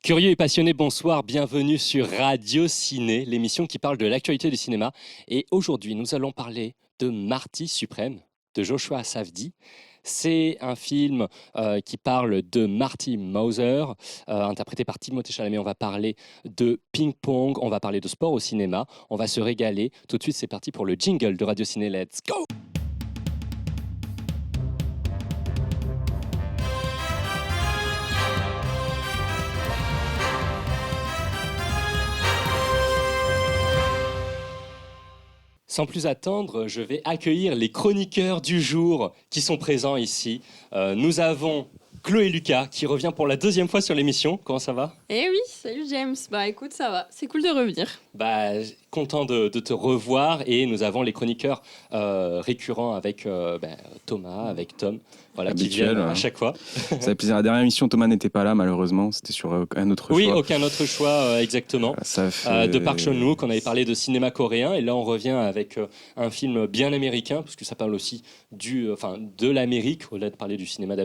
Curieux et passionné, bonsoir, bienvenue sur Radio Ciné, l'émission qui parle de l'actualité du cinéma. Et aujourd'hui, nous allons parler de Marty Suprême, de Joshua Safdie. C'est un film qui parle de Marty Mauser, interprété par Timothée Chalamet. On va parler de ping-pong, on va parler de sport au cinéma, on va se régaler. Tout de suite, c'est parti pour le jingle de Radio Ciné. Let's go! Sans plus attendre, je vais accueillir les chroniqueurs du jour qui sont présents ici. Nous avons Chloé Lucas qui revient pour la deuxième fois sur l'émission. Comment ça va ? Eh oui, salut James. Bah écoute, ça va. C'est cool de revenir. Content de te revoir. Et nous avons les chroniqueurs récurrents avec Thomas, avec Tom. Voilà, qui viennent à chaque fois. Ça fait plaisir. La dernière émission, Thomas n'était pas là, malheureusement. C'était sur un autre choix. Oui, aucun autre choix, exactement. De Park Chan-wook, on avait parlé de cinéma coréen. Et là, on revient avec un film bien américain, parce que ça parle aussi de l'Amérique, au-delà de parler du cinéma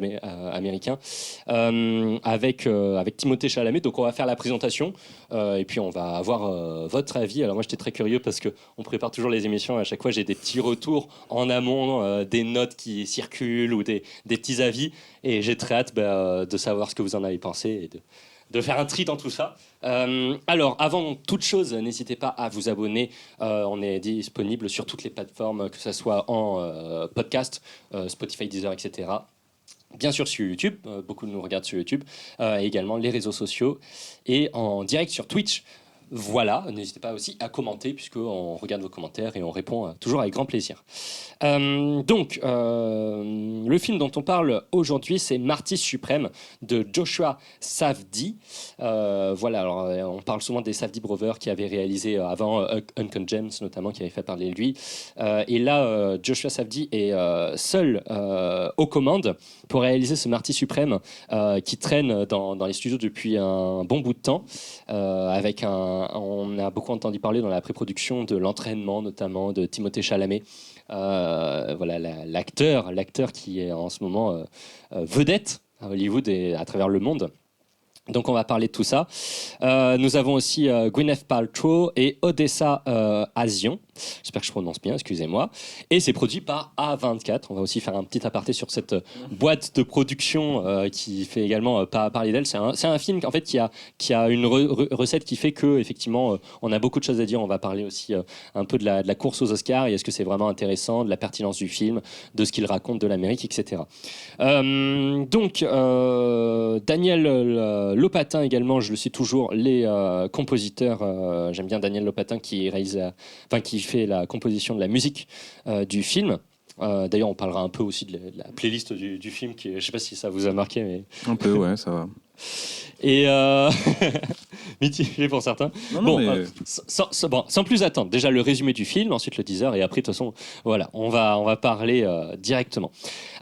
américain, avec Timothée Chalamet. Donc, on va faire la présentation. Et puis, on va avoir votre avis. Alors, moi, j'étais très curieux parce qu'on prépare toujours les émissions. À chaque fois, j'ai des petits retours en amont, des notes qui circulent ou des petits avis, et j'ai très hâte de savoir ce que vous en avez pensé et de faire un tri dans tout ça. Alors, avant toute chose, n'hésitez pas à vous abonner. On est disponible sur toutes les plateformes, que ce soit en podcast, Spotify, Deezer, etc. Bien sûr sur YouTube, beaucoup nous regardent sur YouTube, et également les réseaux sociaux, et en direct sur Twitch. Voilà, n'hésitez pas aussi à commenter, puisqu'on regarde vos commentaires et on répond toujours avec grand plaisir. Le film dont on parle aujourd'hui, c'est Marty Suprême de Joshua Safdie. Alors, on parle souvent des Safdie Brothers qui avaient réalisé avant Uncut Gems, notamment, qui avait fait parler de lui. Et là, Joshua Safdie est seul aux commandes pour réaliser ce Marty Suprême qui traîne dans les studios depuis un bon bout de temps, on a beaucoup entendu parler dans la pré-production de l'entraînement, notamment de Timothée Chalamet. L'acteur qui est en ce moment vedette à Hollywood et à travers le monde. Donc on va parler de tout ça. Nous avons aussi Gwyneth Paltrow et Odessa A'zion. J'espère que je prononce bien, excusez-moi. Et c'est produit par A24. On va aussi faire un petit aparté sur cette boîte de production qui fait également parler d'elle. C'est un film en fait, qui a une recette qui fait que effectivement, on a beaucoup de choses à dire. On va parler aussi un peu de la course aux Oscars et est-ce que c'est vraiment intéressant, de la pertinence du film, de ce qu'il raconte de l'Amérique, etc. Daniel Lopatin également, je le suis toujours, les compositeurs. J'aime bien Daniel Lopatin qui fait la composition de la musique du film. D'ailleurs, on parlera un peu aussi de la playlist du film, qui, je ne sais pas si ça vous a marqué. Mais... Un peu, ouais, ça va. Et mitigé pour certains. Sans plus attendre, déjà le résumé du film, ensuite le teaser, et après de toute façon, voilà, on va parler directement.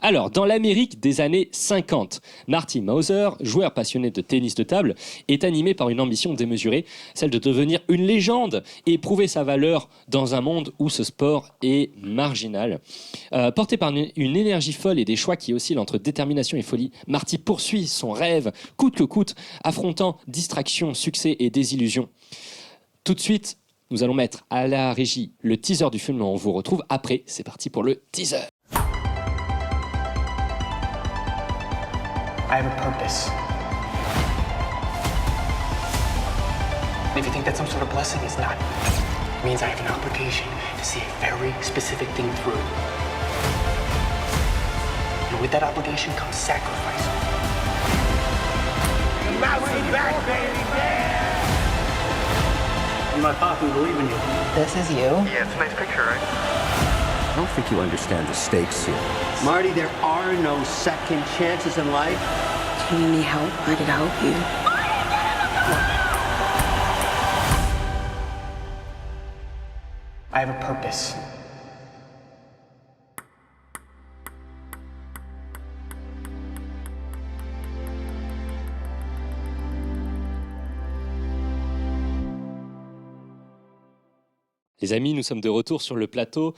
Alors, dans l'Amérique des années 50, Marty Mauser, joueur passionné de tennis de table, est animé par une ambition démesurée, celle de devenir une légende et prouver sa valeur dans un monde où ce sport est marginal. Porté par une énergie folle et des choix qui oscillent entre détermination et folie, Marty poursuit son rêve coûte que coûte, affrontant distraction, succès et désillusion. Tout de suite, nous allons mettre à la régie le teaser du film. On vous retrouve après. C'est parti pour le teaser. I have a purpose. And if you think that's some sort of blessing, it's not. It means I have an obligation to see a very specific thing through. And with that obligation comes sacrifice. Mouse is back, baby! Yeah! I'm my pop, we believe in you. This is you? Yeah, it's a nice picture, right? I don't think you understand the stakes here. Marty, there are no second chances in life. Do you need help? I could help you. I have a purpose. Les amis, nous sommes de retour sur le plateau.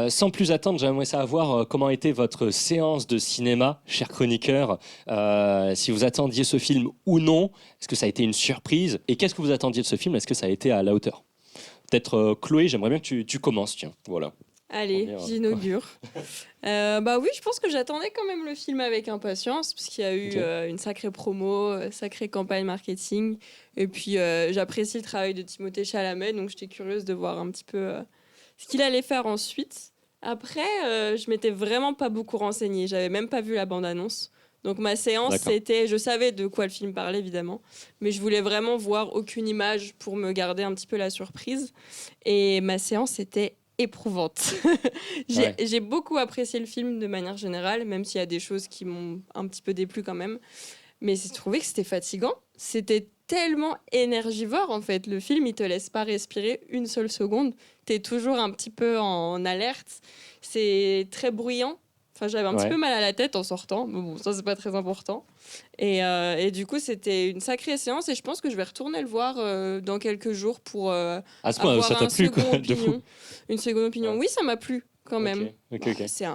Sans plus attendre, j'aimerais savoir comment était votre séance de cinéma, cher chroniqueur. Si vous attendiez ce film ou non, est-ce que ça a été une surprise? Et qu'est-ce que vous attendiez de ce film? Est-ce que ça a été à la hauteur? Peut-être Chloé, j'aimerais bien que tu commences, tiens. Voilà. Allez, j'inaugure. Bah oui, je pense que j'attendais quand même le film avec impatience, parce qu'il y a eu une sacrée promo, sacrée campagne marketing. Et puis, j'apprécie le travail de Timothée Chalamet, donc j'étais curieuse de voir un petit peu ce qu'il allait faire ensuite. Après, je m'étais vraiment pas beaucoup renseignée. J'avais même pas vu la bande-annonce. Donc ma séance, c'était... Je savais de quoi le film parlait, évidemment, mais je voulais vraiment voir aucune image pour me garder un petit peu la surprise. Et ma séance, c'était éprouvante. J'ai beaucoup apprécié le film de manière générale, même s'il y a des choses qui m'ont un petit peu déplu quand même. Mais j'ai trouvé que c'était fatigant. C'était tellement énergivore, en fait. Le film, il te laisse pas respirer une seule seconde. T'es toujours un petit peu en alerte. C'est très bruyant. Enfin, j'avais un petit peu mal à la tête en sortant. Mais bon, ça, c'est pas très important. Et du coup, c'était une sacrée séance. Et je pense que je vais retourner le voir dans quelques jours pour à ce point, ça t'a plu, quoi, de fou. Une seconde opinion. Oui, ça m'a plu, quand même. Okay. C'est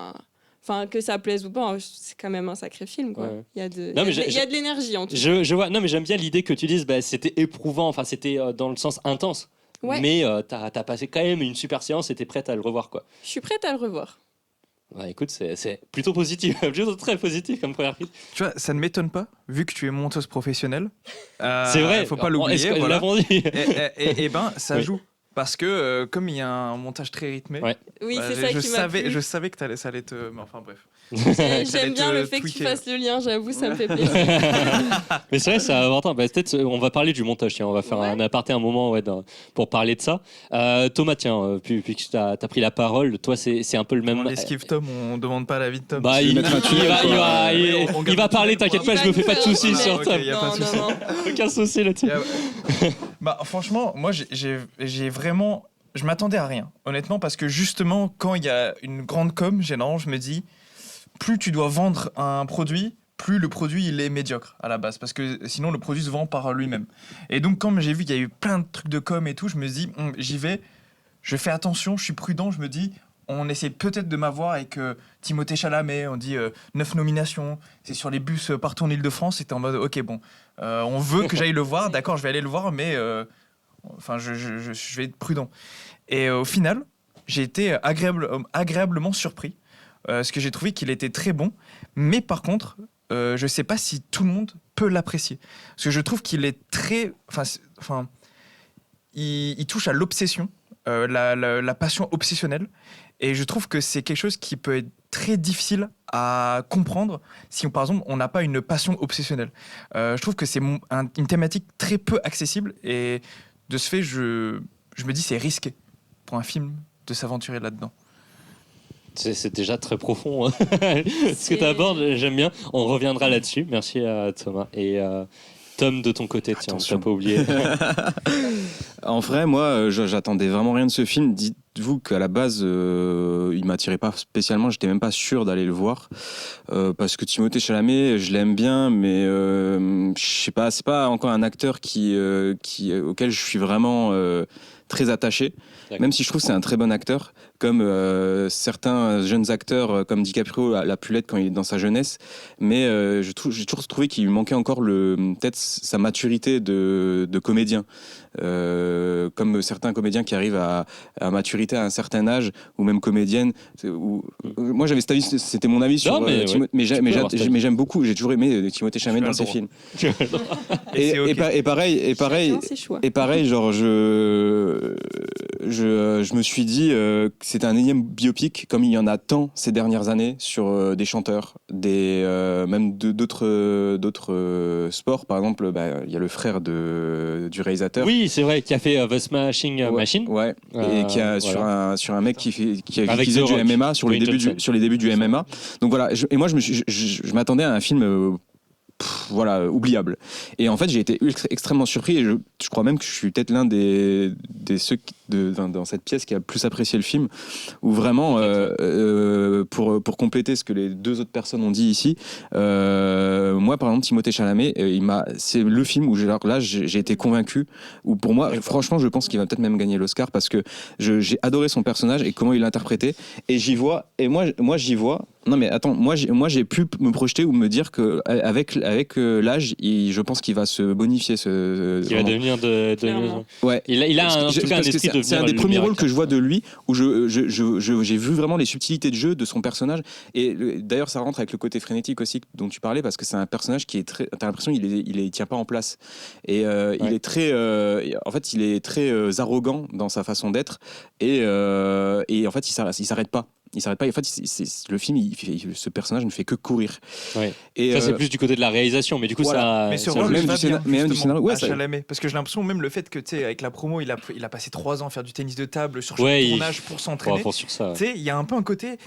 Enfin, que ça plaise ou pas, c'est quand même un sacré film, quoi. Ouais. Il y a de l'énergie, en tout cas. Je vois. Non, mais j'aime bien l'idée que tu dises, c'était éprouvant. Enfin, c'était dans le sens intense. Ouais. Mais t'as passé quand même une super séance et t'es prête à le revoir, quoi. Je suis prête à le revoir. Ouais, écoute, c'est plutôt positif, plutôt très positif comme première prise. Tu vois, ça ne m'étonne pas, vu que tu es monteuse professionnelle. C'est vrai. Il faut pas l'oublier. Voilà. Dit. Et ben, ça joue. Parce que comme il y a un montage très rythmé, oui, c'est ça qui m'a plu. Je savais que ça allait te... Mais enfin bref. J'aime bien le fait que tu fasses le lien, j'avoue, ça me fait plaisir. Mais c'est vrai, c'est important. Peut-être on va parler du montage, tiens, on va faire un aparté un moment pour parler de ça. Thomas, tiens, puisque tu as pris la parole, toi c'est un peu le même... On esquive Tom, on demande pas l'avis de Tom. Bah, il va parler, t'inquiète pas, je me fais pas de soucis sur Tom. Non. Aucun souci là-dessus. Bah franchement, moi j'ai vraiment... Je m'attendais à rien, honnêtement, parce que justement, quand il y a une grande com, généralement, je me dis, plus tu dois vendre un produit, plus le produit il est médiocre à la base, parce que sinon le produit se vend par lui-même. Et donc quand j'ai vu qu'il y a eu plein de trucs de com et tout, je me dis, j'y vais, je fais attention, je suis prudent, je me dis, on essaie peut-être de m'avoir avec Timothée Chalamet, on dit 9 nominations, c'est sur les bus partout en Ile-de-France, c'était en mode, ok bon, on veut que j'aille le voir, d'accord, je vais aller le voir, mais... Enfin, je vais être prudent. Et au final, j'ai été agréablement surpris, parce que j'ai trouvé qu'il était très bon. Mais par contre, je ne sais pas si tout le monde peut l'apprécier. Parce que je trouve qu'il est très... Enfin, il touche à l'obsession, la passion obsessionnelle. Et je trouve que c'est quelque chose qui peut être très difficile à comprendre si, par exemple, on n'a pas une passion obsessionnelle. Je trouve que c'est une thématique très peu accessible et... De ce fait, je me dis c'est risqué pour un film de s'aventurer là-dedans. C'est déjà très profond. Ce que tu abordes, j'aime bien. On reviendra là-dessus. Merci à Thomas. Et Tom, de ton côté, tiens, on ne t'a pas oublié. En vrai, moi, j'attendais vraiment rien de ce film. Dites-vous qu'à la base, il ne m'attirait pas spécialement. Je n'étais même pas sûr d'aller le voir. Parce que Timothée Chalamet, je l'aime bien, mais je sais pas, c'est pas encore un acteur auquel je suis vraiment très attaché. Même si je trouve que c'est un très bon acteur, comme certains jeunes acteurs comme DiCaprio l'a pu l'être quand il est dans sa jeunesse, mais j'ai toujours trouvé qu'il lui manquait encore peut-être sa maturité de comédien, comme certains comédiens qui arrivent à maturité à un certain âge, ou même comédienne. Moi j'avais cet avis, c'était mon avis sur mais j'aime beaucoup, j'ai toujours aimé Timothée Chalamet dans ses films. Et pareil, genre je me suis dit que c'était un énième biopic, comme il y en a tant ces dernières années sur des chanteurs, même d'autres sports. Par exemple, il y a le frère du réalisateur. Oui, c'est vrai, qui a fait The Smashing Machine. Ouais. Et qui a sur un mec qui faisait du MMA sur les débuts du MMA. Donc voilà. Et moi, je m'attendais à un film voilà, oubliable. Et en fait, j'ai été extrêmement surpris et je crois même que je suis peut-être l'un des ceux dans cette pièce qui a plus apprécié le film, où vraiment, pour compléter ce que les deux autres personnes ont dit ici, moi, par exemple, Timothée Chalamet, c'est le film où j'ai été convaincu, où pour moi, franchement, je pense qu'il va peut-être même gagner l'Oscar parce que j'ai adoré son personnage et comment il l'a interprété. Et moi, j'y vois. Non mais attends, moi j'ai pu me projeter ou me dire que avec l'âge, je pense qu'il va se bonifier il va devenir de ouais. Il a en tout cas un esprit de c'est un des premiers rôles que je vois de lui où j'ai vu vraiment les subtilités de jeu de son personnage et d'ailleurs ça rentre avec le côté frénétique aussi dont tu parlais parce que c'est un personnage qui est très, t'as l'impression il tient pas en place et il est très en fait il est très arrogant dans sa façon d'être et en fait il s'arrête pas. Il s'arrête pas. En fait, le film, ce personnage ne fait que courir. Ouais. Et ça, c'est plus du côté de la réalisation, mais du coup, voilà. Mais ce rôle même du scénario, ouais, Chalamet, parce que j'ai l'impression même le fait que, tu sais, avec la promo, il a passé 3 ans à faire du tennis de table sur chaque tournage pour s'entraîner. Tu sais, il y a un peu un côté.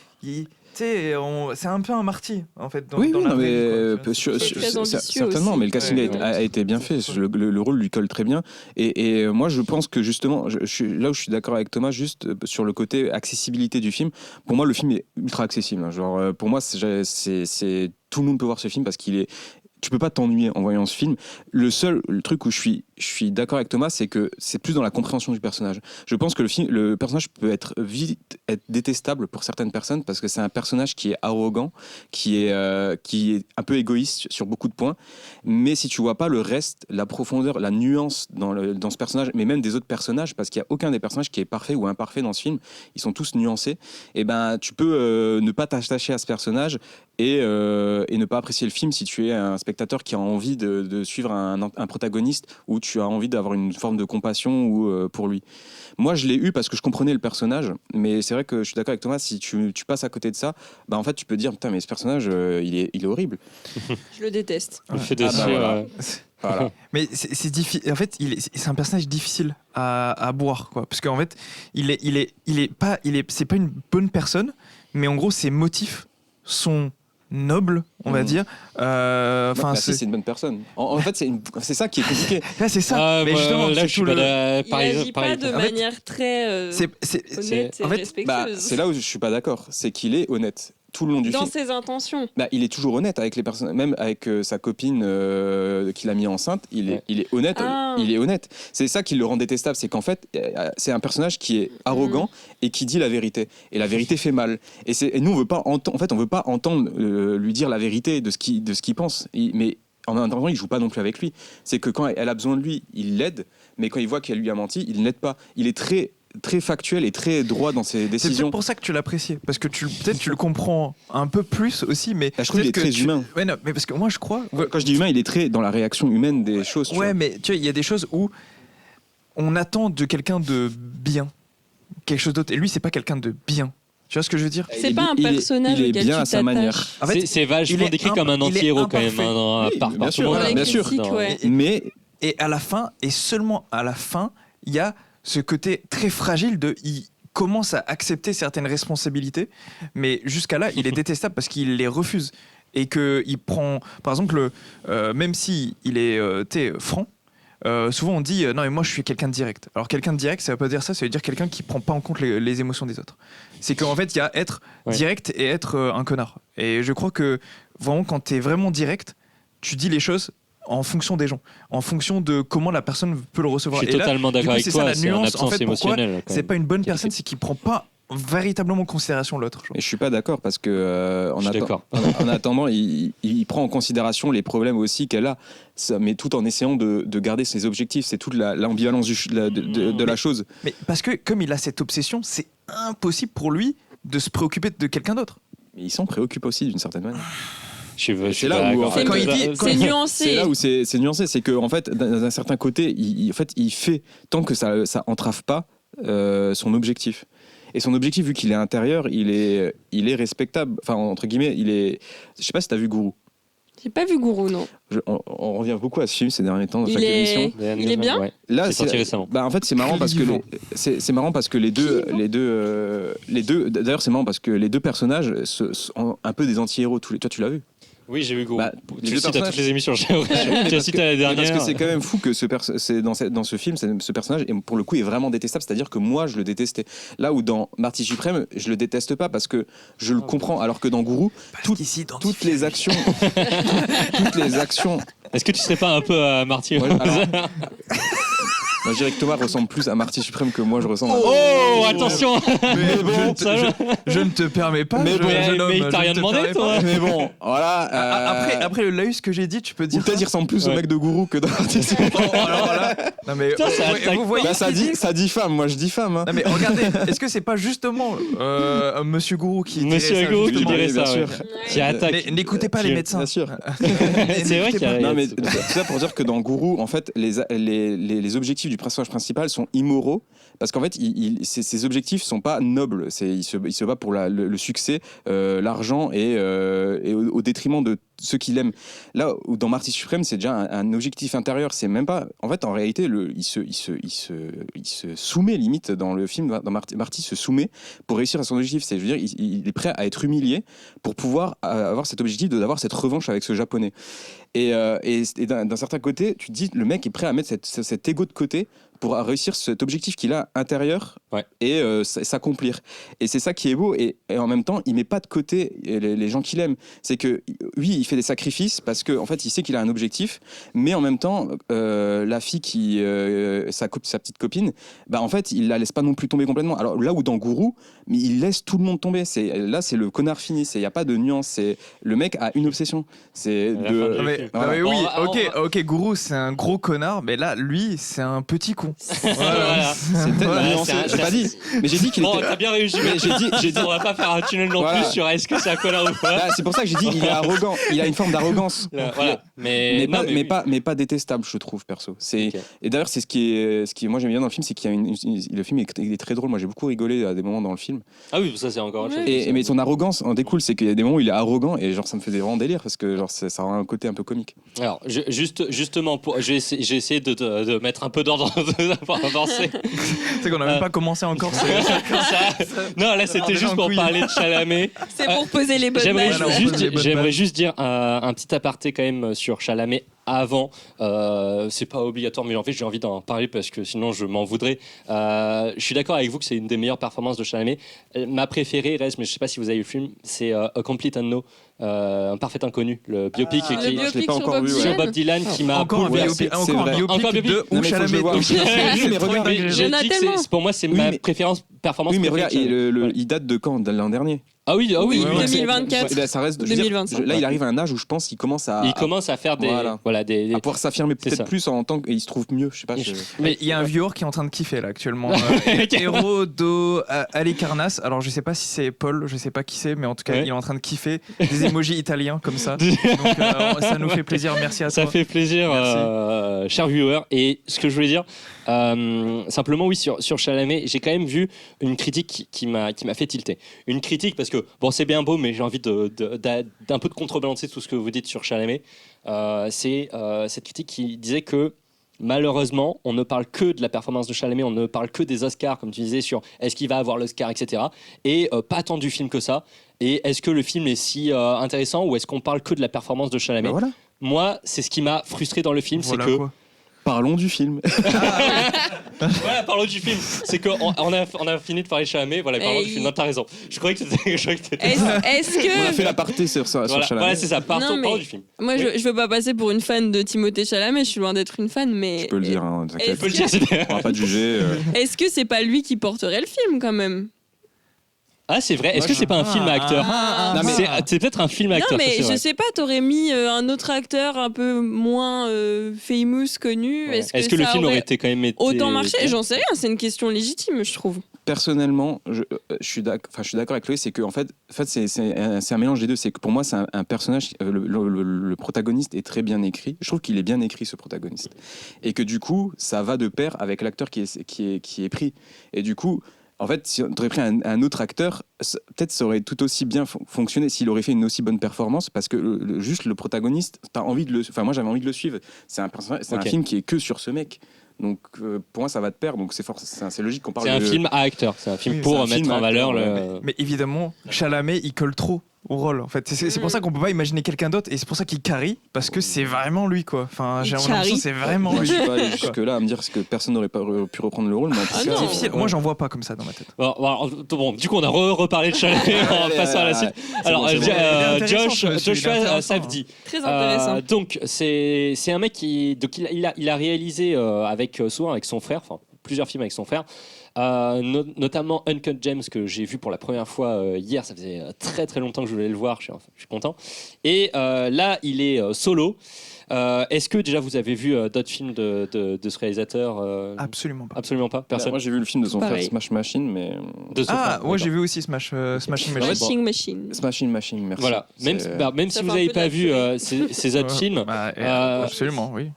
C'est un peu un martyr en fait dans la vraie vie, certainement aussi. Mais le casting a été bien fait, le rôle lui colle très bien et moi je pense que justement là où je suis d'accord avec Thomas juste sur le côté accessibilité du film, pour moi le film est ultra accessible, genre pour moi c'est tout le monde peut voir ce film parce tu peux pas t'ennuyer en voyant ce film. Le truc où je suis d'accord avec Thomas, c'est que c'est plus dans la compréhension du personnage. Je pense que le personnage peut être détestable pour certaines personnes parce que c'est un personnage qui est arrogant, qui est un peu égoïste sur beaucoup de points. Mais si tu vois pas le reste, la profondeur, la nuance dans ce personnage, mais même des autres personnages, parce qu'il y a aucun des personnages qui est parfait ou imparfait dans ce film, ils sont tous nuancés. Et ben tu peux ne pas t'attacher à ce personnage et ne pas apprécier le film si tu es un spectateur qui a envie de suivre un protagoniste ou tu as envie d'avoir une forme de compassion pour lui. Moi, je l'ai eu parce que je comprenais le personnage, mais c'est vrai que je suis d'accord avec Thomas, si tu passes à côté de ça, bah en fait, tu peux dire, putain, mais ce personnage, il est horrible. Je le déteste. Voilà. Mais c'est difficile. En fait, c'est un personnage difficile à boire, quoi. Parce qu'en fait, c'est pas une bonne personne, mais en gros, ses motifs sont noble, on va dire. C'est une bonne personne. En fait, c'est ça qui est compliqué. Là, c'est ça. Mais justement, là, je suis il agit pas de manière très honnête et respectueuse. C'est là où je suis pas d'accord. C'est qu'il est honnête tout le long du film. Dans ses intentions. Il est toujours honnête avec les personnes, même avec sa copine qu'il a mis enceinte. Il est honnête. Il est honnête. C'est ça qui le rend détestable, c'est qu'en fait, c'est un personnage qui est arrogant et qui dit la vérité. Et la vérité fait mal. Et nous, on veut pas entendre. En fait, on veut pas entendre lui dire la vérité de ce qu'il pense. Mais en attendant, il joue pas non plus avec lui. C'est que quand elle a besoin de lui, il l'aide. Mais quand il voit qu'elle lui a menti, il ne l'aide pas. Il est très factuel et très droit dans ses décisions. C'est peut-être pour ça que tu l'apprécies, parce que peut-être tu le comprends un peu plus aussi, mais je trouve qu'il est très humain. Ouais, non, mais parce que moi je crois. Quand je dis humain, il est très dans la réaction humaine des choses. Ouais, mais tu vois, il y a des choses où on attend de quelqu'un de bien quelque chose d'autre, et lui c'est pas quelqu'un de bien. Tu vois ce que je veux dire ? C'est pas un personnage auquel tu t'attaches. En fait, c'est vachement décrit comme un anti-héros quand même. Bien sûr. Mais et à la fin, et seulement à la fin, il y a ce côté très fragile il commence à accepter certaines responsabilités, mais jusqu'à là, il est détestable parce qu'il les refuse et qu'il prend, par exemple, même si il est franc, souvent on dit non mais moi je suis quelqu'un de direct. Alors quelqu'un de direct, ça veut pas dire ça, ça veut dire quelqu'un qui prend pas en compte les émotions des autres. C'est qu'en fait il y a être direct et être un connard. Et je crois que vraiment quand t'es vraiment direct, tu dis les choses en fonction des gens, en fonction de comment la personne peut le recevoir. Je suis totalement d'accord avec toi, c'est une absence émotionnelle. C'est pas une bonne personne, c'est qu'il prend pas véritablement en considération l'autre. Et je suis pas d'accord parce que en attendant, il prend en considération les problèmes aussi qu'elle a, mais tout en essayant de garder ses objectifs. C'est toute l'ambivalence de la chose. Mais parce que comme il a cette obsession, c'est impossible pour lui de se préoccuper de quelqu'un d'autre. Mais il s'en préoccupe aussi d'une certaine manière. C'est là où quand il dit c'est nuancé. C'est là où c'est nuancé, c'est que en fait d'un certain côté, il fait tant que ça entrave pas son objectif. Et son objectif, vu qu'il est intérieur, il est respectable. Enfin entre guillemets, je sais pas si t'as vu Gourou. J'ai pas vu Gourou, non. On revient beaucoup à ce film ces derniers temps dans chaque émission. Il est bien. Là, c'est récemment. En fait, c'est marrant parce que c'est marrant parce que les deux. D'ailleurs, c'est marrant parce que les deux personnages sont un peu des anti-héros. Toi, tu l'as vu ? Oui, j'ai vu Gourou. Les tu deux cites à personnages. toutes les émissions. Tu as cité à la dernière. Parce que c'est quand même fou que dans ce film, ce personnage, et pour le coup, est vraiment détestable. C'est-à-dire que moi, je le détestais. Là où dans Marty Suprême, je le déteste pas parce que je le comprends. Alors que dans Gourou, toutes les actions. Est-ce que tu serais pas un peu Marty Moi, je dirais que Thomas ressemble plus à Marty Suprême que moi je ressemble à... Oh, attention. Mais bon, je ne te permets pas. Mais il t'a rien demandé, toi. Mais bon, voilà. Après le laïus que j'ai dit, tu peux dire. Peut-être il ressemble plus au mec de Gourou que dans Marty Suprême. Alors voilà. Non mais vous voyez. Là, ça dit femme. Moi, je dis femme. Hein. Non mais regardez, est-ce que c'est pas justement Monsieur Gourou qui dirait ça, bien sûr. Qui attaque. Mais n'écoutez pas les médecins. Bien sûr. C'est vrai qu'il y a. Non mais tout ça pour dire que dans Gourou, en fait, les objectifs du personnage principal sont immoraux parce qu'en fait, ses objectifs sont pas nobles. Il se bat pour le succès, l'argent et au détriment de ceux qu'il aime. Là où dans Marty Suprême, c'est déjà un objectif intérieur. C'est même pas. En fait, en réalité, il se soumet limite dans le film. Dans Marty se soumet pour réussir à son objectif. Je veux dire, il est prêt à être humilié pour pouvoir avoir cet objectif d'avoir cette revanche avec ce japonais. Et d'un certain côté, tu te dis, le mec est prêt à mettre cet ego de côté pour réussir cet objectif qu'il a intérieur et s'accomplir. Et c'est ça qui est beau. Et en même temps, il met pas de côté les gens qu'il aime. C'est que, oui, il fait des sacrifices parce qu'en fait, il sait qu'il a un objectif, mais en même temps, la fille sa petite copine, en fait, il la laisse pas non plus tomber complètement. Alors là où dans Gourou, mais il laisse tout le monde tomber. Là, c'est le connard fini. Il n'y a pas de nuance. Le mec a une obsession. C'est de... oui, ok, Gourou, c'est un gros connard, mais là, lui, c'est un petit con. Voilà. C'est peut-être nuancé. J'ai pas dit. Mais j'ai dit qu'il était... t'as bien réussi. Mais j'ai dit, on va pas faire un tunnel non plus sur est-ce que c'est un connard ou pas. C'est pour ça que j'ai dit, il est arrogant. Il a une forme d'arrogance. Voilà. Mais pas détestable, je trouve, perso. Et d'ailleurs, c'est ce qui moi j'aime bien dans le film, c'est qu'il y a le film est très drôle. Moi, j'ai beaucoup rigolé à des moments dans le film. Ah oui, ça c'est encore autre chose. Mais son arrogance en découle, c'est qu'il y a des moments où il est arrogant et genre ça me faisait vraiment délire parce que genre ça a un côté un peu comique. Alors justement, j'ai essayé de mettre un peu d'ordre pour avancer. C'est qu'on n'a même pas commencé encore. Non, là c'était juste pour parler de Chalamet. C'est pour poser les bonnes bases. J'aimerais juste dire un petit aparté quand même sur Chalamet. Avant, c'est pas obligatoire, mais en fait j'ai envie d'en parler parce que sinon je m'en voudrais. Je suis d'accord avec vous que c'est une des meilleures performances de Chalamet. Ma préférée reste, mais je sais pas si vous avez vu le film, c'est A Complete Unknown, un parfait inconnu, le biopic je l'ai pas encore vu, sur Bob Dylan qui m'a encore un biopic de où Chalamet. Pour moi c'est ma performance. Oui, mais regarde, il date de quand? De l'an dernier. Ah oui, 2024. Ça reste 2025. Là, il arrive à un âge où je pense qu'il commence à faire des à pouvoir s'affirmer peut-être plus en tant qu'il se trouve mieux. Je sais pas. Mais il y a un viewer qui est en train de kiffer là actuellement. Héros do Alicarnas. Alors je sais pas si c'est Paul, je sais pas qui c'est, mais en tout cas il est en train de kiffer des emojis italiens comme ça. Donc ça nous fait plaisir. Merci à toi. Ça fait plaisir, cher viewer. Et ce que je voulais dire. Simplement oui sur Chalamet j'ai quand même vu une critique qui m'a fait tilter, une critique parce que bon c'est bien beau mais j'ai envie d'un peu de contrebalancer tout ce que vous dites sur Chalamet. C'est cette critique qui disait que malheureusement on ne parle que de la performance de Chalamet, on ne parle que des Oscars comme tu disais sur est-ce qu'il va avoir l'Oscar etc. et pas tant du film que ça, et est-ce que le film est si intéressant ou est-ce qu'on parle que de la performance de Chalamet. Voilà. Moi c'est ce qui m'a frustré dans le film, voilà c'est que quoi. Parlons du film. Voilà, parlons du film. C'est qu'on a fini de parler Chalamet. Voilà, parlons du film. Non, t'as raison. Je croyais que t'étais. Est-ce que. On a fait l'aparté sur Chalamet. Voilà, c'est ça. Parlons du film. Moi, je veux pas passer pour une fan de Timothée Chalamet. Je suis loin d'être une fan, mais. Je peux le dire, hein, t'inquiète. On va pas te juger. Est-ce que c'est pas lui qui porterait le film quand même? Ah, c'est vrai. Est-ce que c'est pas un film à acteur? C'est peut-être un film à acteur. Non, mais je sais pas, t'aurais mis un autre acteur un peu moins famous, connu. Ouais. Est-ce que le film aurait été quand même autant marché? J'en sais rien, c'est une question légitime, je trouve. Personnellement, je suis d'accord avec Chloé, c'est que en fait c'est un mélange des deux. C'est que pour moi, c'est un personnage, le protagoniste est très bien écrit. Je trouve qu'il est bien écrit, ce protagoniste. Et que du coup, ça va de pair avec l'acteur qui est pris. Et du coup, en fait, si on aurait pris un autre acteur, peut-être ça aurait tout aussi bien fonctionné s'il aurait fait une aussi bonne performance, parce que juste le protagoniste, moi j'avais envie de le suivre. C'est un film qui est que sur ce mec. Donc pour moi ça va de pair, donc c'est logique qu'on parle. C'est un film à acteur, c'est un film pour mettre en valeur Mais évidemment, Chalamet il colle trop. au rôle en fait. C'est pour ça qu'on peut pas imaginer quelqu'un d'autre et c'est pour ça qu'il carry parce que c'est vraiment lui quoi. Enfin, j'ai l'impression que c'est vraiment Moi, lui. je suis pas allé jusque-là à me dire que personne n'aurait pas pu reprendre le rôle, mais en tout C'est cas, difficile. Moi, j'en vois pas comme ça dans ma tête. Bon, du coup, on a reparlé de Chalamet en passant à la suite. Alors, Joshua Safdie. Très intéressant. Donc, c'est un mec qui il a réalisé souvent avec son frère, enfin plusieurs films avec son frère. Notamment Uncut Gems que j'ai vu pour la première fois hier, ça faisait très très longtemps que je voulais le voir, je suis content. Et là il est solo. Est-ce que déjà vous avez vu d'autres films de ce réalisateur Absolument pas. Absolument pas. Personne. Moi j'ai vu le film de son Pareil. frère Smash Machine, mais Ouais, j'ai vu aussi Smashing Machine. Smashing Machine. Merci. Voilà. Même si vous n'avez pas vu ces autres films, absolument, oui.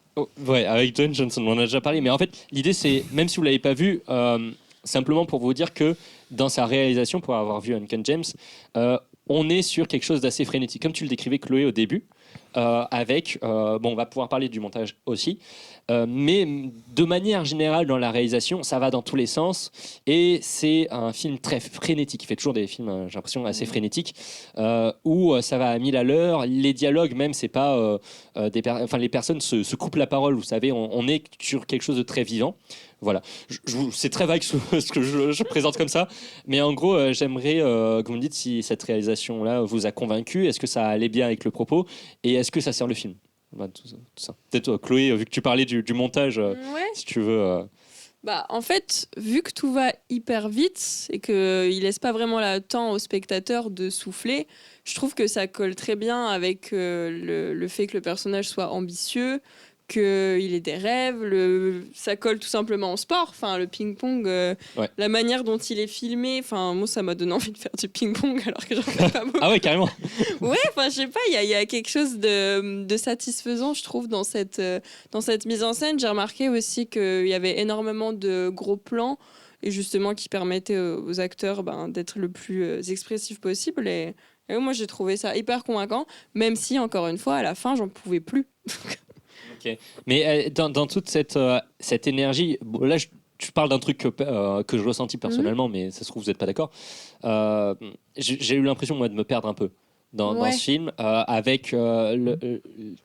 Ouais, avec Dwayne Johnson, on en a déjà parlé. Mais en fait, l'idée c'est, même si vous l'avez pas vu, simplement pour vous dire que dans sa réalisation, pour avoir vu Uncut Gems, on est sur quelque chose d'assez frénétique, comme tu le décrivais Chloé au début. On va pouvoir parler du montage aussi, mais de manière générale dans la réalisation ça va dans tous les sens et c'est un film très frénétique. Il fait toujours des films, j'ai l'impression, assez frénétiques où ça va à 1000 à l'heure. Les dialogues même, c'est pas les personnes se coupent la parole, vous savez, on est sur quelque chose de très vivant. Voilà, c'est très vague ce que je présente comme ça, mais en gros, j'aimerais que vous me dites si cette réalisation-là vous a convaincu, est-ce que ça allait bien avec le propos, et est-ce que ça sert le film. Tout ça. Peut-être Chloé, vu que tu parlais du montage, si tu veux... En fait, vu que tout va hyper vite et qu'il laisse pas vraiment le temps au spectateur de souffler, je trouve que ça colle très bien avec le fait que le personnage soit ambitieux, qu'il ait des rêves, ça colle tout simplement au sport, le ping-pong, la manière dont il est filmé, moi ça m'a donné envie de faire du ping-pong alors que j'en fais pas beaucoup. Ah ouais, carrément. Ouais, je sais pas, il y a quelque chose de satisfaisant, je trouve, dans cette mise en scène. J'ai remarqué aussi qu'il y avait énormément de gros plans et justement qui permettaient aux acteurs d'être le plus expressif possible et moi j'ai trouvé ça hyper convaincant, même si encore une fois à la fin j'en pouvais plus. Okay. Mais dans toute cette énergie, là je parle d'un truc que je ressentis personnellement, mais ça se trouve vous n'êtes pas d'accord. J'ai eu l'impression moi de me perdre un peu dans ce film avec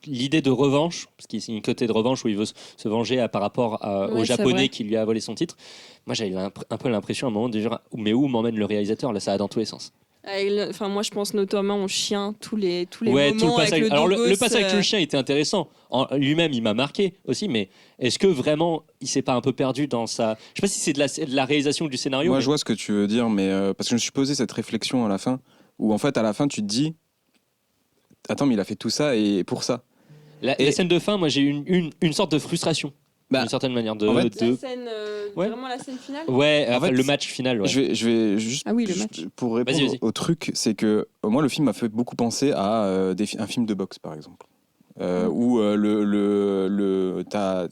l'idée de revanche, parce qu'il y a une côté de revanche où il veut se venger par rapport au japonais qui lui a volé son titre. Moi j'avais un peu l'impression à un moment de dire mais où m'emmène le réalisateur, là ça va dans tous les sens. Moi je pense notamment au chien, tous les moments tout le passage. avec le alors dogos, le passage avec le chien était intéressant lui-même, il m'a marqué aussi, mais est-ce que vraiment il s'est pas un peu perdu dans sa... Je sais pas si c'est de la réalisation du scénario. Moi je vois ce que tu veux dire, mais parce que je me suis posé cette réflexion à la fin où en fait à la fin tu te dis attends mais il a fait tout ça et pour ça. La scène de fin, moi j'ai eu une sorte de frustration. D'une certaine manière la scène, vraiment la scène finale. Le match final. Ouais. Je vais juste pour répondre au truc, c'est que moi le film m'a fait beaucoup penser à un film de boxe par exemple, où t'as,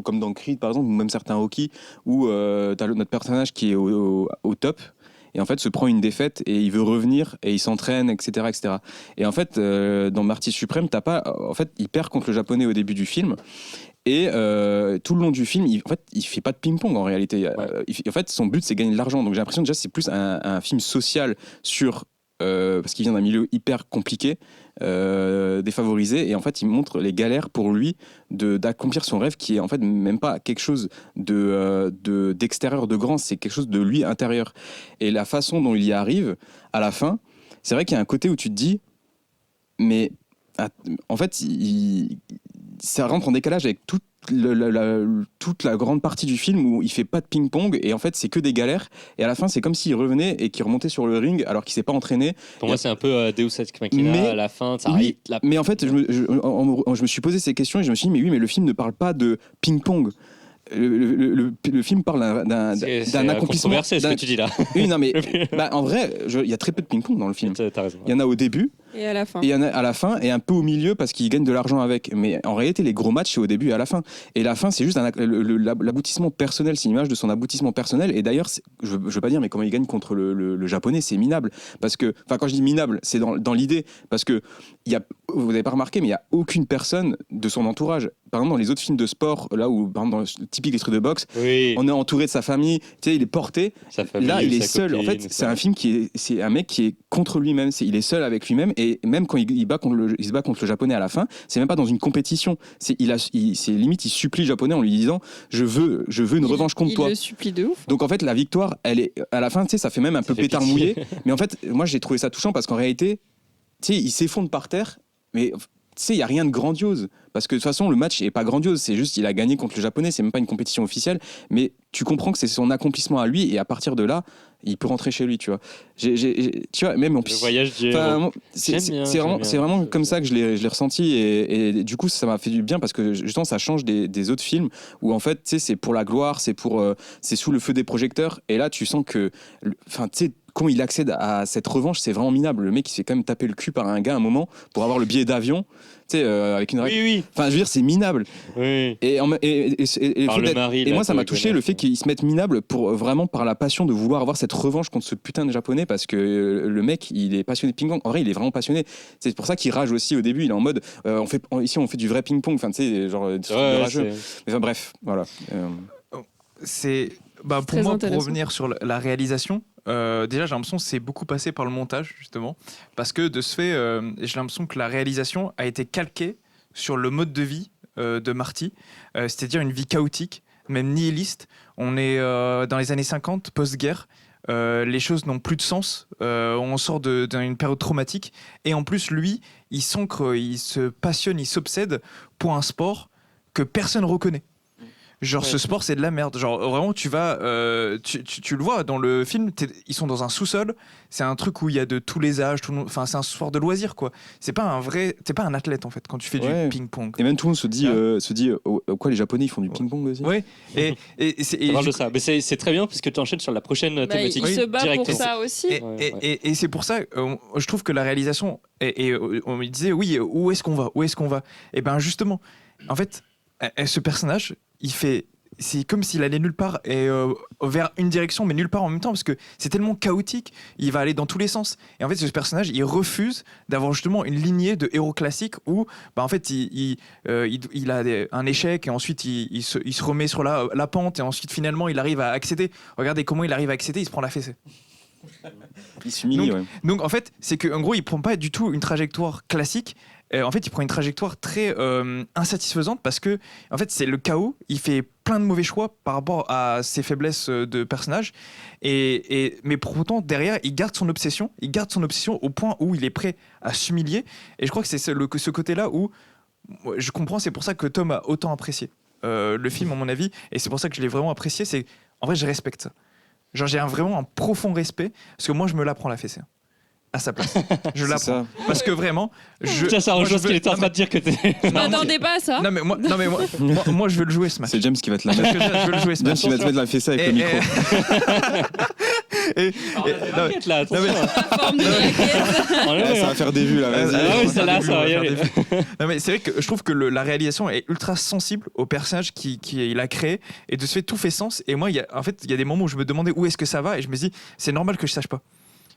comme dans Creed par exemple, ou même certains Rocky, où t'as notre personnage qui est au top. Et en fait, se prend une défaite et il veut revenir et il s'entraîne, etc., etc. Et en fait, dans Marty Suprême, il perd contre le japonais au début du film. Et tout le long du film, il fait pas de ping-pong en réalité. En fait, son but c'est gagner de l'argent. Donc j'ai l'impression déjà c'est plus un film social sur parce qu'il vient d'un milieu hyper compliqué, défavorisé, et en fait il montre les galères pour lui d'accomplir son rêve qui est en fait même pas quelque chose d'extérieur de grand, c'est quelque chose de lui intérieur. Et la façon dont il y arrive à la fin, c'est vrai qu'il y a un côté où tu te dis mais en fait ça rentre en décalage avec toute la grande partie du film où il fait pas de ping-pong et en fait c'est que des galères et à la fin c'est comme s'il revenait et qu'il remontait sur le ring alors qu'il s'est pas entraîné. Pour moi c'est un peu Deus Ex Machina à la fin. Mais en fait je me suis posé ces questions et je me suis dit mais le film ne parle pas de ping-pong. Le film parle d'un accomplissement. C'est ce que tu dis là. Oui, non mais en vrai, il y a très peu de ping-pong dans le film. T'as raison. Il y en a au début. Et à la fin. Et il y en a à la fin et un peu au milieu parce qu'ils gagnent de l'argent avec. Mais en réalité, les gros matchs, c'est au début et à la fin. Et la fin, c'est juste l'aboutissement personnel. C'est une image de son aboutissement personnel. Et d'ailleurs, je veux pas dire, mais comment il gagne contre le japonais, c'est minable. Parce que, quand je dis minable, c'est dans l'idée. Parce que vous n'avez pas remarqué, mais il n'y a aucune personne de son entourage. Par exemple, dans les autres films de sport, là où, par exemple, dans le typique des trucs de boxe, on est entouré de sa famille, tu sais, il est porté. Là, il est seul. En fait, c'est un film c'est un mec qui est contre lui-même. Il est seul avec lui-même, et même quand il se bat contre le japonais à la fin, c'est même pas dans une compétition. C'est limite, il supplie le japonais en lui disant, je veux une revanche contre toi. Il le supplie de ouf. Donc en fait, la victoire, elle est à la fin, tu sais, ça fait même un peu pétard mouillé. Mais en fait, moi, j'ai trouvé ça touchant parce qu'en réalité, tu sais, il s'effondre par terre, mais tu sais, il n'y a rien de grandiose. Parce que de toute façon, le match n'est pas grandiose. C'est juste, il a gagné contre le japonais. C'est même pas une compétition officielle. Mais tu comprends que c'est son accomplissement à lui. Et à partir de là, il peut rentrer chez lui, tu vois. Tu vois, même en plus. Le voyage du c'est vraiment comme ça que je l'ai ressenti. Et du coup, ça m'a fait du bien parce que justement, ça change des autres films où en fait, tu sais, c'est pour la gloire, c'est sous le feu des projecteurs. Et là, tu sens que. Enfin, tu sais, quand il accède à cette revanche, c'est vraiment minable. Le mec, il s'est quand même tapé le cul par un gars à un moment pour avoir le billet d'avion, tu sais, avec une règle. Oui. Enfin, je veux dire, c'est minable. Oui. Et moi, ça m'a avec touché le fait qu'ils se mettent minable pour vraiment par la passion de vouloir avoir cette revanche contre ce putain de japonais parce que le mec, il est passionné de ping-pong. En vrai, il est vraiment passionné. C'est pour ça qu'il rage aussi au début. Il est en mode, ici, on fait du vrai ping-pong. Enfin, tu sais, genre, de rageux. Mais enfin, bref, voilà. Pour moi, pour revenir sur la réalisation, déjà j'ai l'impression que c'est beaucoup passé par le montage justement, parce que de ce fait, j'ai l'impression que la réalisation a été calquée sur le mode de vie de Marty, c'est-à-dire une vie chaotique, même nihiliste. On est dans les années 50, post-guerre. Les choses n'ont plus de sens, on sort d'une période traumatique, et en plus lui, il s'ancre, il se passionne, il s'obsède pour un sport que personne reconnaît. Genre ce sport c'est de la merde. Genre vraiment tu vas, tu le vois dans le film, ils sont dans un sous-sol. C'est un truc où il y a de tous les âges, enfin c'est un sport de loisir quoi. C'est pas t'es pas un athlète en fait quand tu fais du ping-pong. Et même tout le monde se dit quoi les Japonais ils font du ping-pong aussi. Oui. Et parle de ça. Mais c'est très bien parce que tu enchaînes sur la prochaine thématique. Il se bat pour ça aussi. Et c'est pour ça je trouve que la réalisation et on me disait oui où est-ce qu'on va. Et ben justement en fait ce personnage c'est comme s'il allait nulle part et vers une direction mais nulle part en même temps parce que c'est tellement chaotique, il va aller dans tous les sens et en fait ce personnage il refuse d'avoir justement une lignée de héros classiques où en fait il a un échec et ensuite il se remet sur la pente et ensuite finalement il arrive à accéder. Regardez comment il arrive à accéder, il se prend la fessée. Il s'humilie. Donc en fait c'est qu'en gros il prend pas du tout une trajectoire classique. En fait, il prend une trajectoire très insatisfaisante parce que, en fait, c'est le chaos. Il fait plein de mauvais choix par rapport à ses faiblesses de personnage. Mais pour autant, derrière, il garde son obsession. Il garde son obsession au point où il est prêt à s'humilier. Et je crois que c'est ce côté-là où je comprends. C'est pour ça que Tom a autant apprécié le film, à mon avis. Et c'est pour ça que je l'ai vraiment apprécié. En vrai, je respecte ça. Genre, j'ai vraiment un profond respect parce que moi, je me la prends la fessée. À sa place. Je l'apprends. Parce que vraiment. Ça rejoint ce qu'il était en train de dire que t'es. Je m'attendais pas à ça. Non, mais moi, je veux le jouer ce match. C'est James qui va te la mettre. Je veux le jouer ce match. James qui va te mettre la fessée avec le micro. Là, attention. La forme de raquette. Ça va faire des vues là. Ah oui, ça va y aller. Non, mais c'est vrai que je trouve que la réalisation est ultra sensible au personnage qu'il a créé et de ce fait, tout fait sens. Et moi, il y a des moments où je me demandais où est-ce que ça va et je me dis, c'est normal que je sache pas.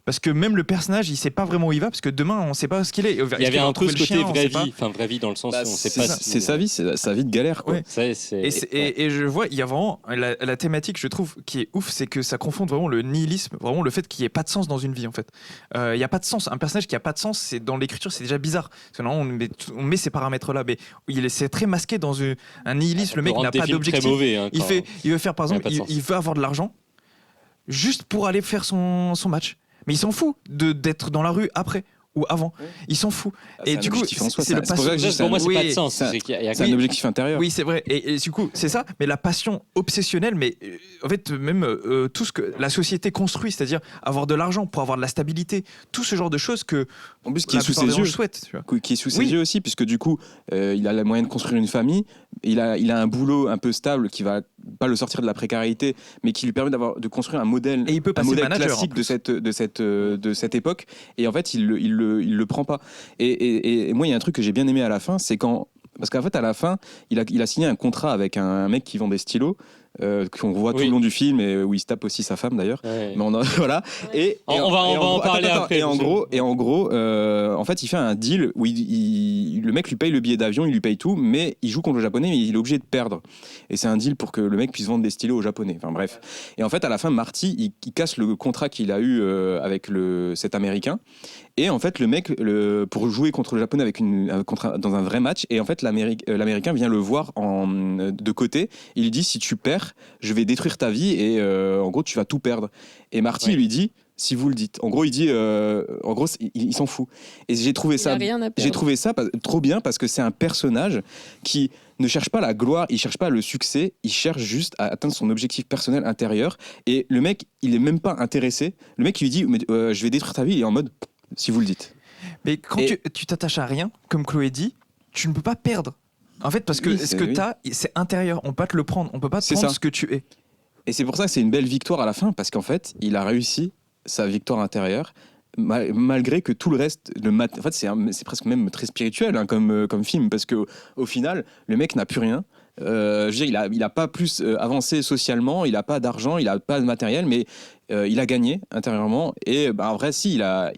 Parce que même le personnage, il sait pas vraiment où il va, parce que demain, on sait pas ce qu'il est. Il y avait un peu ce côté vraie vie dans le sens où on sait pas. C'est sa vie, c'est sa vie de galère, quoi. Ouais. Et je vois, il y a vraiment la thématique, je trouve, qui est ouf, c'est que ça confronte vraiment le nihilisme, vraiment le fait qu'il n'y ait pas de sens dans une vie, en fait. Il y a pas de sens. Un personnage qui a pas de sens, c'est dans l'écriture, c'est déjà bizarre. Parce que normalement, on met ces paramètres-là, mais c'est très masqué dans un nihilisme. Le mec n'a pas d'objectif. Mauvais, il veut faire, par exemple, il veut avoir de l'argent juste pour aller faire son match. Mais il s'en fout d'être dans la rue après ou avant. Il s'en fout. Et du coup, c'est le pour moi, c'est pas de sens. C'est un objectif intérieur. Oui, c'est vrai. Et du coup, c'est ça. Mais la passion obsessionnelle, mais en fait, même tout ce que la société construit, c'est-à-dire avoir de l'argent pour avoir de la stabilité, tout ce genre de choses que. En plus, qui est sous ses yeux. Qui est sous ses yeux aussi, puisque du coup, il a la moyen de construire une famille. Il a un boulot un peu stable qui va pas le sortir de la précarité, mais qui lui permet de construire un modèle, et il peut un modèle manager, classique de cette époque. Et en fait, il le prend pas. Et moi, il y a un truc que j'ai bien aimé à la fin, c'est parce qu'en fait, à la fin, il a signé un contrat avec un mec qui vend des stylos. qu'on voit tout le long du film et où il se tape aussi sa femme d'ailleurs. Mais voilà. On va en parler après. Et en gros, en fait, il fait un deal où le mec lui paye le billet d'avion, il lui paye tout, mais il joue contre le japonais, mais il est obligé de perdre. Et c'est un deal pour que le mec puisse vendre des stylos aux japonais. Enfin bref. Et en fait, à la fin, Marty, il casse le contrat qu'il a eu avec cet américain. Et en fait, le mec, pour jouer contre le japonais dans un vrai match, et en fait, l'américain vient le voir de côté. Il lui dit, si tu perds, je vais détruire ta vie et en gros, tu vas tout perdre. Et Marty lui dit, si vous le dites. En gros, il dit, il s'en fout. Et j'ai trouvé ça trop bien parce que c'est un personnage qui ne cherche pas la gloire, il cherche pas le succès, il cherche juste à atteindre son objectif personnel intérieur. Et le mec, il est même pas intéressé. Le mec, il lui dit, je vais détruire ta vie. Il est en mode, si vous le dites. Mais quand tu t'attaches à rien, comme Chloé dit, tu ne peux pas perdre. En fait, parce que ce que tu as, c'est intérieur. On peut pas te le prendre. On peut pas te prendre ce que tu es. Et c'est pour ça que c'est une belle victoire à la fin, parce qu'en fait, il a réussi sa victoire intérieure, malgré que tout le reste, en fait, c'est presque même très spirituel comme film, parce que au final, le mec n'a plus rien. Je veux dire, il a pas plus avancé socialement, il a pas d'argent, il a pas de matériel, mais il a gagné intérieurement. Et en vrai, si il a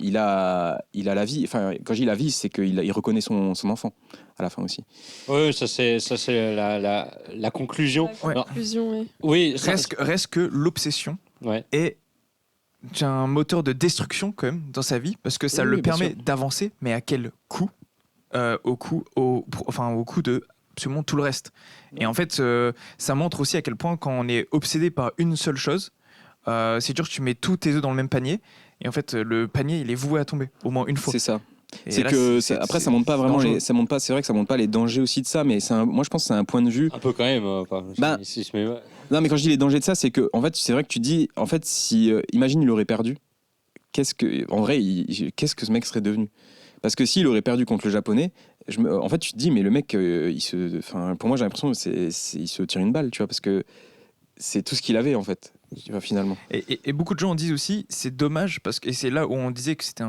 la vie. Enfin, quand je dis la vie, c'est qu'il reconnaît son enfant à la fin aussi. Oui, ça c'est la conclusion. La conclusion, alors, oui. Reste que l'obsession est un moteur de destruction quand même dans sa vie, parce que ça le permet d'avancer, mais à quel coût au coût de absolument tout le reste. Et en fait, ça montre aussi à quel point quand on est obsédé par une seule chose, c'est dur, tu mets tous tes œufs dans le même panier, et en fait, le panier, il est voué à tomber, au moins une fois. C'est ça. Après, ça montre pas vraiment c'est vrai que ça montre pas les dangers aussi de ça, mais moi je pense que c'est un point de vue. Un peu quand même. Non, mais quand je dis les dangers de ça, c'est que en fait, c'est vrai que tu dis, en fait, si imagine il aurait perdu, qu'est-ce que ce mec serait devenu? Parce que s'il aurait perdu contre le japonais, en fait, tu te dis, mais le mec, pour moi, j'ai l'impression qu'il se tire une balle, tu vois, parce que c'est tout ce qu'il avait en fait. Finalement. Et beaucoup de gens disent aussi, c'est dommage parce que, et c'est là où on disait que c'était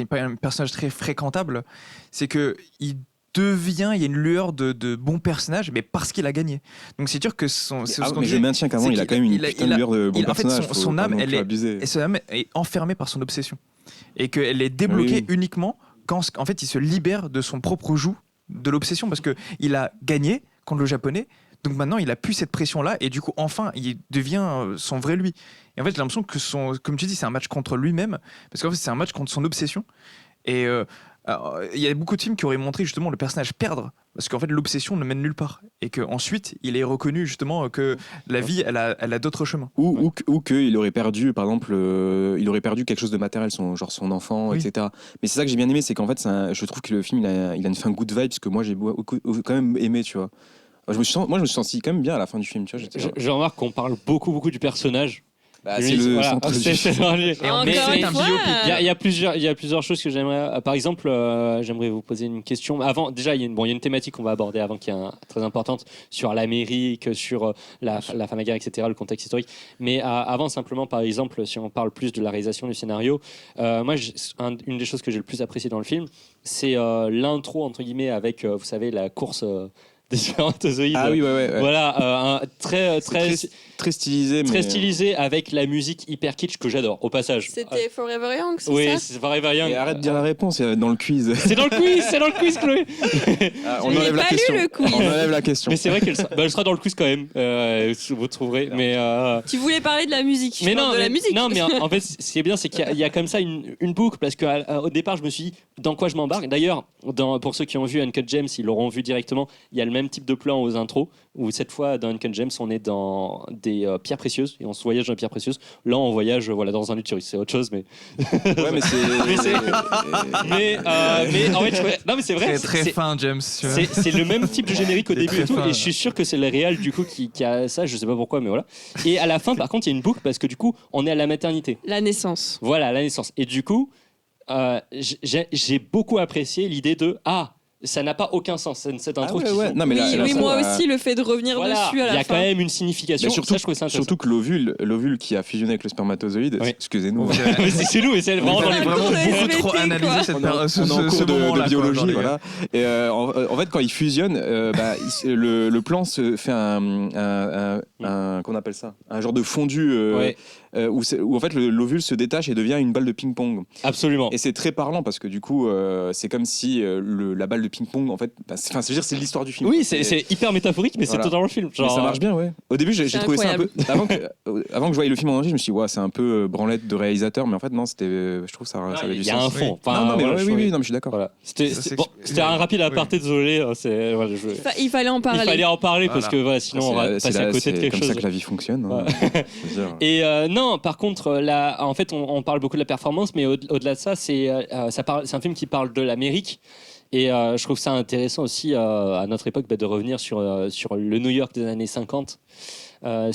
pas un personnage très fréquentable, c'est que il y a une lueur de bon personnage, mais parce qu'il a gagné. Donc c'est sûr que je maintiens qu'avant il a quand même une putain de lueur de bon personnage. En fait, son âme, son âme est enfermée par son obsession et qu'elle est débloquée uniquement quand en fait il se libère de son propre joug de l'obsession, parce que il a gagné contre le japonais. Donc maintenant, il a plus cette pression-là, et du coup, enfin, il devient son vrai lui. Et en fait, j'ai l'impression que comme tu dis, c'est un match contre lui-même, parce qu'en fait, c'est un match contre son obsession. Et il y a beaucoup de films qui auraient montré justement le personnage perdre, parce qu'en fait, l'obsession ne mène nulle part, et qu'ensuite, il est reconnu justement que la vie, elle a d'autres chemins. Ou qu'il aurait perdu, par exemple, il aurait perdu quelque chose de matériel, son enfant, etc. Mais c'est ça que j'ai bien aimé, c'est qu'en fait, je trouve que le film, il a une fin good vibe, parce que moi, j'ai quand même aimé, tu vois. Je me suis senti quand même bien à la fin du film. Tu vois, je remarque qu'on parle beaucoup du personnage. C'est le centre du il y a plusieurs choses que j'aimerais. Par exemple, j'aimerais vous poser une question. Avant, déjà, il y a une thématique qu'on va aborder avant qui est très importante sur l'Amérique, sur la fin de la guerre, etc., le contexte historique. Mais avant, simplement, par exemple, si on parle plus de la réalisation du scénario, moi, une des choses que j'ai le plus apprécié dans le film, c'est l'intro entre guillemets avec, vous savez, la course. Des spermatozoïdes. Ah oui, ouais. Voilà, très stylisé. Très stylisé, avec la musique hyper kitsch que j'adore, au passage. C'était Forever Young, c'est ça? Oui, c'est Forever Young. Et arrête de dire la réponse, c'est dans le quiz. C'est dans le quiz, Chloé. On enlève la question. On enlève la question. Mais c'est vrai qu'elle sera dans le quiz quand même. Vous trouverez. Mais tu voulais parler de la musique. Mais non, mais en fait, ce qui est bien, c'est qu'il y a comme ça une boucle, parce qu'au départ, je me suis dit dans quoi je m'embarque. D'ailleurs, pour ceux qui ont vu Uncut Gems, ils l'auront vu directement. Il y a le même type de plan aux intros, où cette fois dans Uncut Gems on est dans des pierres précieuses et on se voyage dans les pierres précieuses. Là on voyage dans un luthuriste, c'est autre chose, mais mais en fait non mais c'est vrai, très fin James, c'est le même type de générique au début et tout, et je suis sûr que c'est le réal du coup qui a ça, je sais pas pourquoi, mais voilà. Et à la fin par contre il y a une boucle, parce que du coup on est à la maternité, la naissance, et du coup j'ai beaucoup apprécié l'idée de ça n'a pas aucun sens. Cette intro qui ouais. Non, mais moi aussi, le fait de revenir dessus à la fin. Il y a quand même une signification. Surtout, ça, je trouve ça surtout que l'ovule qui a fusionné avec le spermatozoïde, excusez-nous. Mais c'est nous, et c'est vraiment beaucoup trop analysé ce moment-là, de biologie. Voilà. Et en fait, quand ils fusionnent, le plan se fait qu'on appelle ça, un genre de fondu où en fait l'ovule se détache et devient une balle de ping-pong. Absolument. Et c'est très parlant parce que du coup, c'est comme si la balle de ping-pong, en fait, c'est l'histoire du film. Oui, c'est hyper métaphorique, mais c'est totalement le film. Mais ça marche bien, ouais. Au début, j'ai trouvé ça un peu. Avant que je voyais le film en entier, je me suis dit, c'est un peu branlette de réalisateur, mais en fait, non, je trouve ça avait du sens. Il y a un fond. Non, mais oui, je suis d'accord. Voilà. C'était un rapide aparté, désolé. Il fallait en parler. Il fallait en parler parce que sinon on va passer à côté de quelque chose. C'est comme ça que la vie fonctionne. Et non, par contre, là, en fait, on parle beaucoup de la performance, mais au-delà de ça, c'est un film qui parle de l'Amérique. Et je trouve ça intéressant aussi à notre époque de revenir sur le New York des années 50. Là,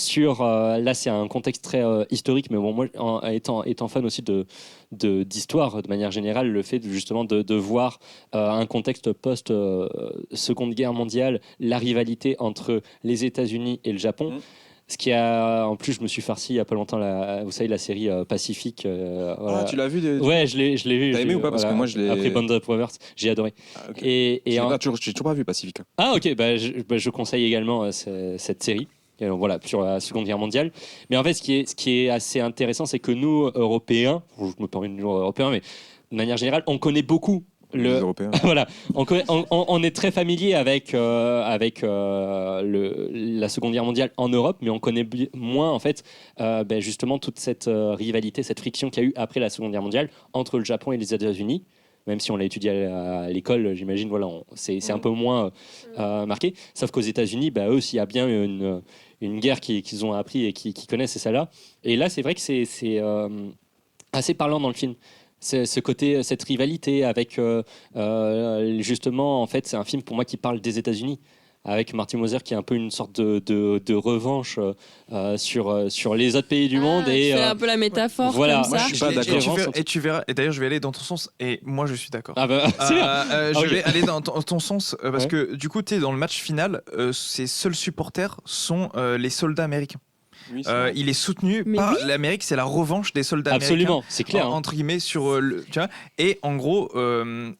c'est un contexte très historique, mais bon, moi, étant fan aussi d'histoire de manière générale, le fait justement de voir un contexte post-Seconde Guerre mondiale, la rivalité entre les États-Unis et le Japon. Ce qui a, en plus, je me suis farci il y a pas longtemps, vous savez, la série Pacifique. Voilà. Ah, tu l'as vu Ouais, je l'ai vu. T'as aimé ou pas? Parce que moi, je l'ai. Après Band of Brothers, j'ai adoré. Ah, okay. J'ai toujours pas vu Pacifique. Ah, ok, je conseille également cette série. Voilà, sur la Seconde Guerre mondiale. Mais en fait, ce qui est assez intéressant, c'est que nous, Européens, je me permets de dire Européens, mais de manière générale, on connaît beaucoup voilà, on est très familier avec la Seconde Guerre mondiale en Europe, mais on connaît moins en fait justement toute cette rivalité, cette friction qu'il y a eu après la Seconde Guerre mondiale entre le Japon et les États-Unis. Même si on l'a étudié à l'école, j'imagine, voilà, c'est un peu moins marqué. Sauf qu'aux États-Unis, eux aussi, il y a bien une guerre qu'ils ont appris et qu'ils connaissent, c'est celle-là. Et là, c'est vrai que c'est assez parlant dans le film. Ce côté, cette rivalité avec justement, en fait, c'est un film pour moi qui parle des États-Unis, avec Martin Moser qui est un peu une sorte de revanche sur les autres pays du monde. Et c'est un peu la métaphore. Voilà, comme ça. Moi, je suis pas d'accord. Et tu verras. Et d'ailleurs, je vais aller dans ton sens. Et moi, je suis d'accord. Je vais aller dans ton sens parce que du coup, tu es dans le match final. Ses seuls supporters sont les soldats américains. Oui, il est soutenu par l'Amérique, c'est la revanche des soldats Absolument, américains. C'est clair. Entre guillemets, sur tu vois. Et en gros,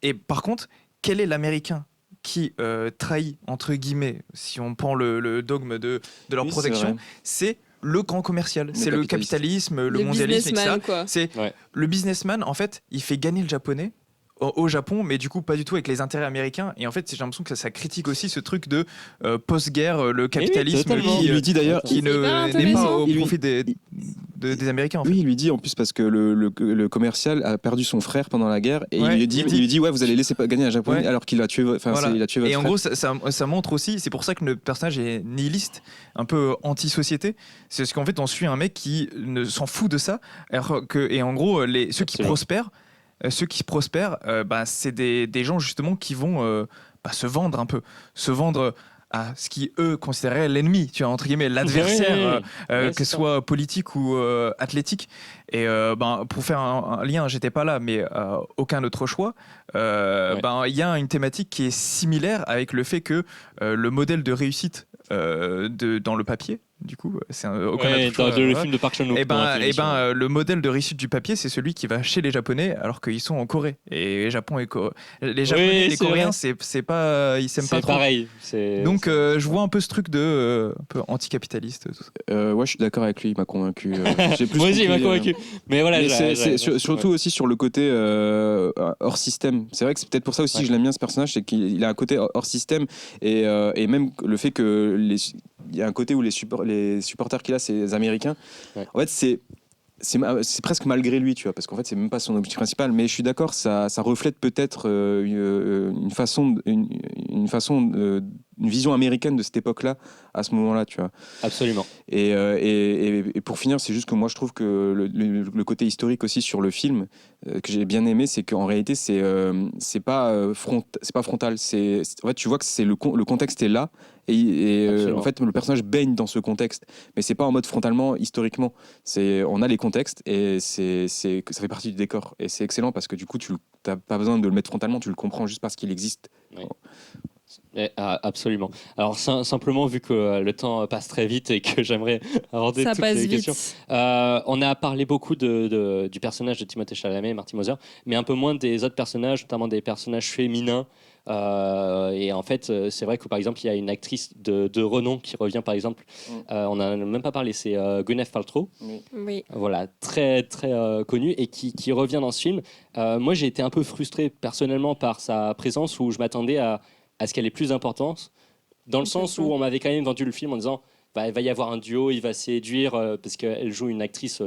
et par contre, quel est l'Américain qui trahit, entre guillemets, si on prend le dogme de leur protection, c'est le grand commercial, c'est le capitalisme, le mondialisme, etc. Le businessman, en fait, il fait gagner le japonais au Japon, mais du coup pas du tout avec les intérêts américains. Et en fait, j'ai l'iméricain que ça critique aussi ce truc de post-guerre, le capitalisme qui lui dit d'ailleurs qui n'est pas au profit des Américains. En fait. Oui, il lui dit en plus parce que le commercial a perdu son frère pendant la guerre et il lui dit vous allez laisser gagner un Japonais alors qu'il a tué il a tué votre frère. Et en gros ça montre aussi, c'est pour ça que le personnage est nihiliste, un peu anti-société. C'est parce qu'en fait on suit un mec qui ne s'en fout de ça, et en gros ceux qui prospèrent, c'est des gens justement qui vont se vendre un peu, à ce qui eux considéraient l'ennemi, tu vois, entre guillemets, l'adversaire, que ce soit politique ou athlétique. Et pour faire un lien, j'étais pas là, mais aucun autre choix. Il y a une thématique qui est similaire avec le fait que le modèle de réussite dans le papier, du coup, c'est le film de Park Chan-wook. Le modèle de réussite du papier, c'est celui qui va chez les Japonais alors qu'ils sont en Corée. Et les Japonais et les Coréens, c'est pas, ils s'aiment pas trop. Pareil. Donc je vois un peu ce truc de un peu anticapitaliste. Ouais, je suis d'accord avec lui, il m'a convaincu. Moi aussi, il m'a convaincu. Mais voilà, c'est surtout aussi sur le côté hors système. C'est vrai que c'est peut-être pour ça aussi que je l'aime bien ce personnage, c'est qu'il a un côté hors système et même le fait que il y a un côté où les supporters qu'il a, c'est les Américains. En fait, c'est presque malgré lui, tu vois, parce qu'en fait, c'est même pas son objectif principal. Mais je suis d'accord, ça reflète peut-être une vision américaine de cette époque-là, à ce moment-là, tu vois. Absolument. Et pour finir, c'est juste que moi, je trouve que le côté historique aussi sur le film, que j'ai bien aimé, c'est qu'en réalité, c'est pas frontal. En fait, tu vois que le contexte est là, et en fait, le personnage baigne dans ce contexte, mais c'est pas en mode frontalement, historiquement. On a les contextes, et ça fait partie du décor. Et c'est excellent parce que du coup, t'as pas besoin de le mettre frontalement, tu le comprends juste parce qu'il existe Oui. Absolument. Alors simplement, vu que le temps passe très vite et que j'aimerais aborder toutes les questions, on a parlé beaucoup du personnage de Timothée Chalamet et Marty Moser, mais un peu moins des autres personnages, notamment des personnages féminins. Et en fait, c'est vrai que par exemple, il y a une actrice de renom qui revient, par exemple, on n'en a même pas parlé, c'est Gwyneth Paltrow. Oui. Voilà, très très connue et qui revient dans ce film. Moi, j'ai été un peu frustré personnellement par sa présence, où je m'attendais à ce qu'elle ait plus d'importance, dans le sens où on m'avait quand même vendu le film en disant il va y avoir un duo, il va séduire, parce qu'elle joue une actrice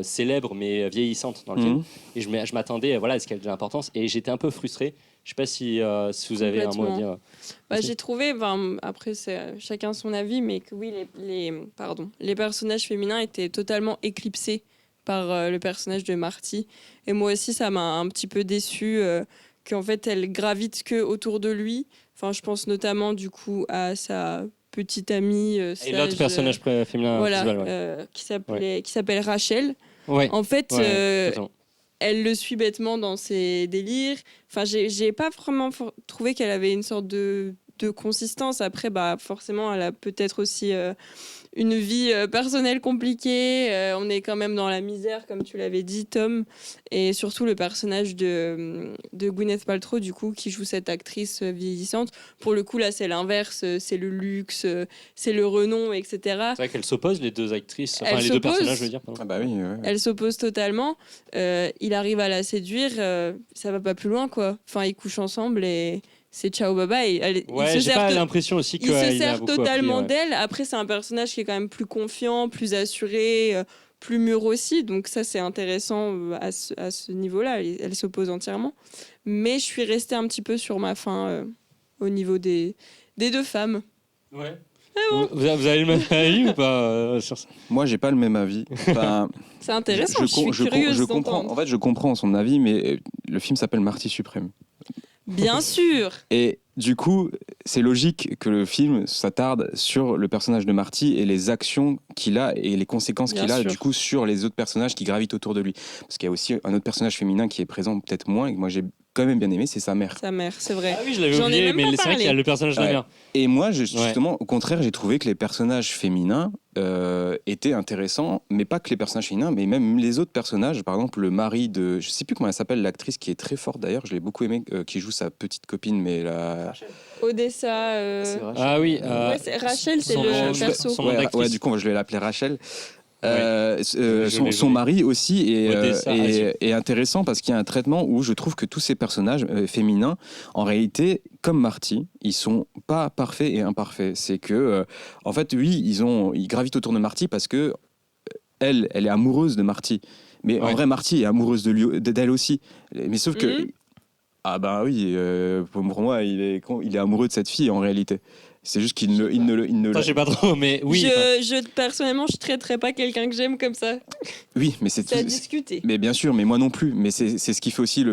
célèbre mais vieillissante dans le film. Et je m'attendais à ce qu'elle ait de l'importance, et j'étais un peu frustré. Je ne sais pas si vous avez un mot à dire. J'ai trouvé, après c'est chacun son avis, mais que oui, les personnages féminins étaient totalement éclipsés par le personnage de Marty. Et moi aussi, ça m'a un petit peu déçue. Qu'en fait elle gravite que autour de lui. Enfin, je pense notamment du coup à sa petite amie et l'autre personnage féminin qui s'appelle Rachel. Ouais. En fait, elle le suit bêtement dans ses délires. Enfin, j'ai pas vraiment trouvé qu'elle avait une sorte de consistance. Après, forcément, elle a peut-être aussi une vie personnelle compliquée. On est quand même dans la misère, comme tu l'avais dit, Tom. Et surtout, le personnage de Gwyneth Paltrow, du coup, qui joue cette actrice vieillissante. Pour le coup, là, c'est l'inverse. C'est le luxe, c'est le renom, etc. C'est vrai qu'elles s'opposent, les deux actrices. Enfin, les deux personnages, je veux dire. Ah bah oui, ouais. Elles s'opposent totalement. Il arrive à la séduire. Ça va pas plus loin, quoi. Enfin, ils couchent ensemble et... c'est ciao bye bye. J'ai pas l'impression aussi qu'il se sert totalement d'elle. Après, c'est un personnage qui est quand même plus confiant, plus assuré, plus mûr aussi. Donc ça, c'est intéressant à ce niveau-là. Elle s'oppose entièrement. Mais je suis restée un petit peu sur ma faim au niveau des deux femmes. Ouais. Bon. Vous avez le même avis ou pas sur ça? Moi, j'ai pas le même avis. Enfin, c'est intéressant. Je suis curieuse comprends. En fait, je comprends son avis, mais le film s'appelle Marty Suprême. Bien sûr. Et du coup, c'est logique que le film s'attarde sur le personnage de Marty et les actions qu'il a et les conséquences qu'il a du coup sur les autres personnages qui gravitent autour de lui. Parce qu'il y a aussi un autre personnage féminin qui est présent peut-être moins et que moi j'ai quand même bien aimé, c'est sa mère. Sa mère, c'est vrai. Ah oui, je l'avais oublié, mais c'est vrai qu'il y a le personnage de la mère. Et moi, justement, au contraire, j'ai trouvé que les personnages féminins étaient intéressants, mais pas que les personnages féminins, mais même les autres personnages. Par exemple, le mari de, je sais plus comment elle s'appelle, l'actrice qui est très forte d'ailleurs, je l'ai beaucoup aimé, qui joue sa petite copine, mais Rachel. Odessa. Ah oui. Rachel, c'est le perso. Du coup, je vais l'appeler Rachel. Son mari aussi est intéressant parce qu'il y a un traitement où je trouve que tous ces personnages féminins, en réalité, comme Marty, ils sont pas parfaits et imparfaits. C'est que, en fait, oui, ils gravitent autour de Marty parce que elle est amoureuse de Marty. Mais en vrai, Marty est amoureuse d'elle aussi. Mais sauf que, ah bah oui, pour moi, il est amoureux de cette fille en réalité. C'est juste qu'il ne je sais pas trop, mais oui. Personnellement, je traiterais pas quelqu'un que j'aime comme ça. Oui, mais c'est à discuter. Mais bien sûr, mais moi non plus. Mais c'est ce qui fait aussi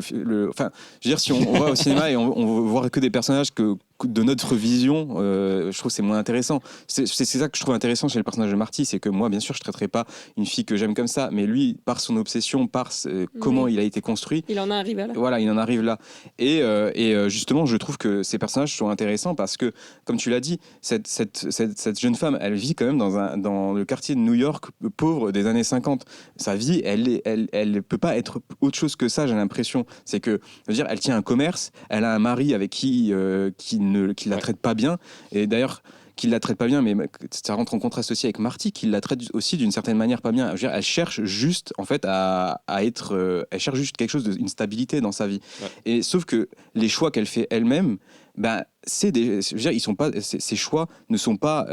enfin, je veux dire, si on va au cinéma et on voit que des personnages de notre vision, je trouve que c'est moins intéressant. C'est ça que je trouve intéressant chez le personnage de Marty, c'est que moi, bien sûr, je traiterais pas une fille que j'aime comme ça, mais lui, par son obsession, par comment il a été construit, il en arrive là. Voilà, il en arrive là. Et justement, je trouve que ces personnages sont intéressants parce que, comme tu l'as dit, cette jeune femme, elle vit quand même dans le quartier de New York pauvre des années 50. Sa vie, elle peut pas être autre chose que ça, j'ai l'impression. C'est que, je veux dire, elle tient un commerce, elle a un mari avec qui la traite pas bien. Et d'ailleurs, qui la traite pas bien, mais ça rentre en contraste aussi avec Marty, qui la traite aussi d'une certaine manière pas bien. Je veux dire, elle cherche juste, en fait, à être... elle cherche juste quelque chose, une stabilité dans sa vie. Ouais. Et sauf que les choix qu'elle fait elle-même, je veux dire, ces choix ne sont pas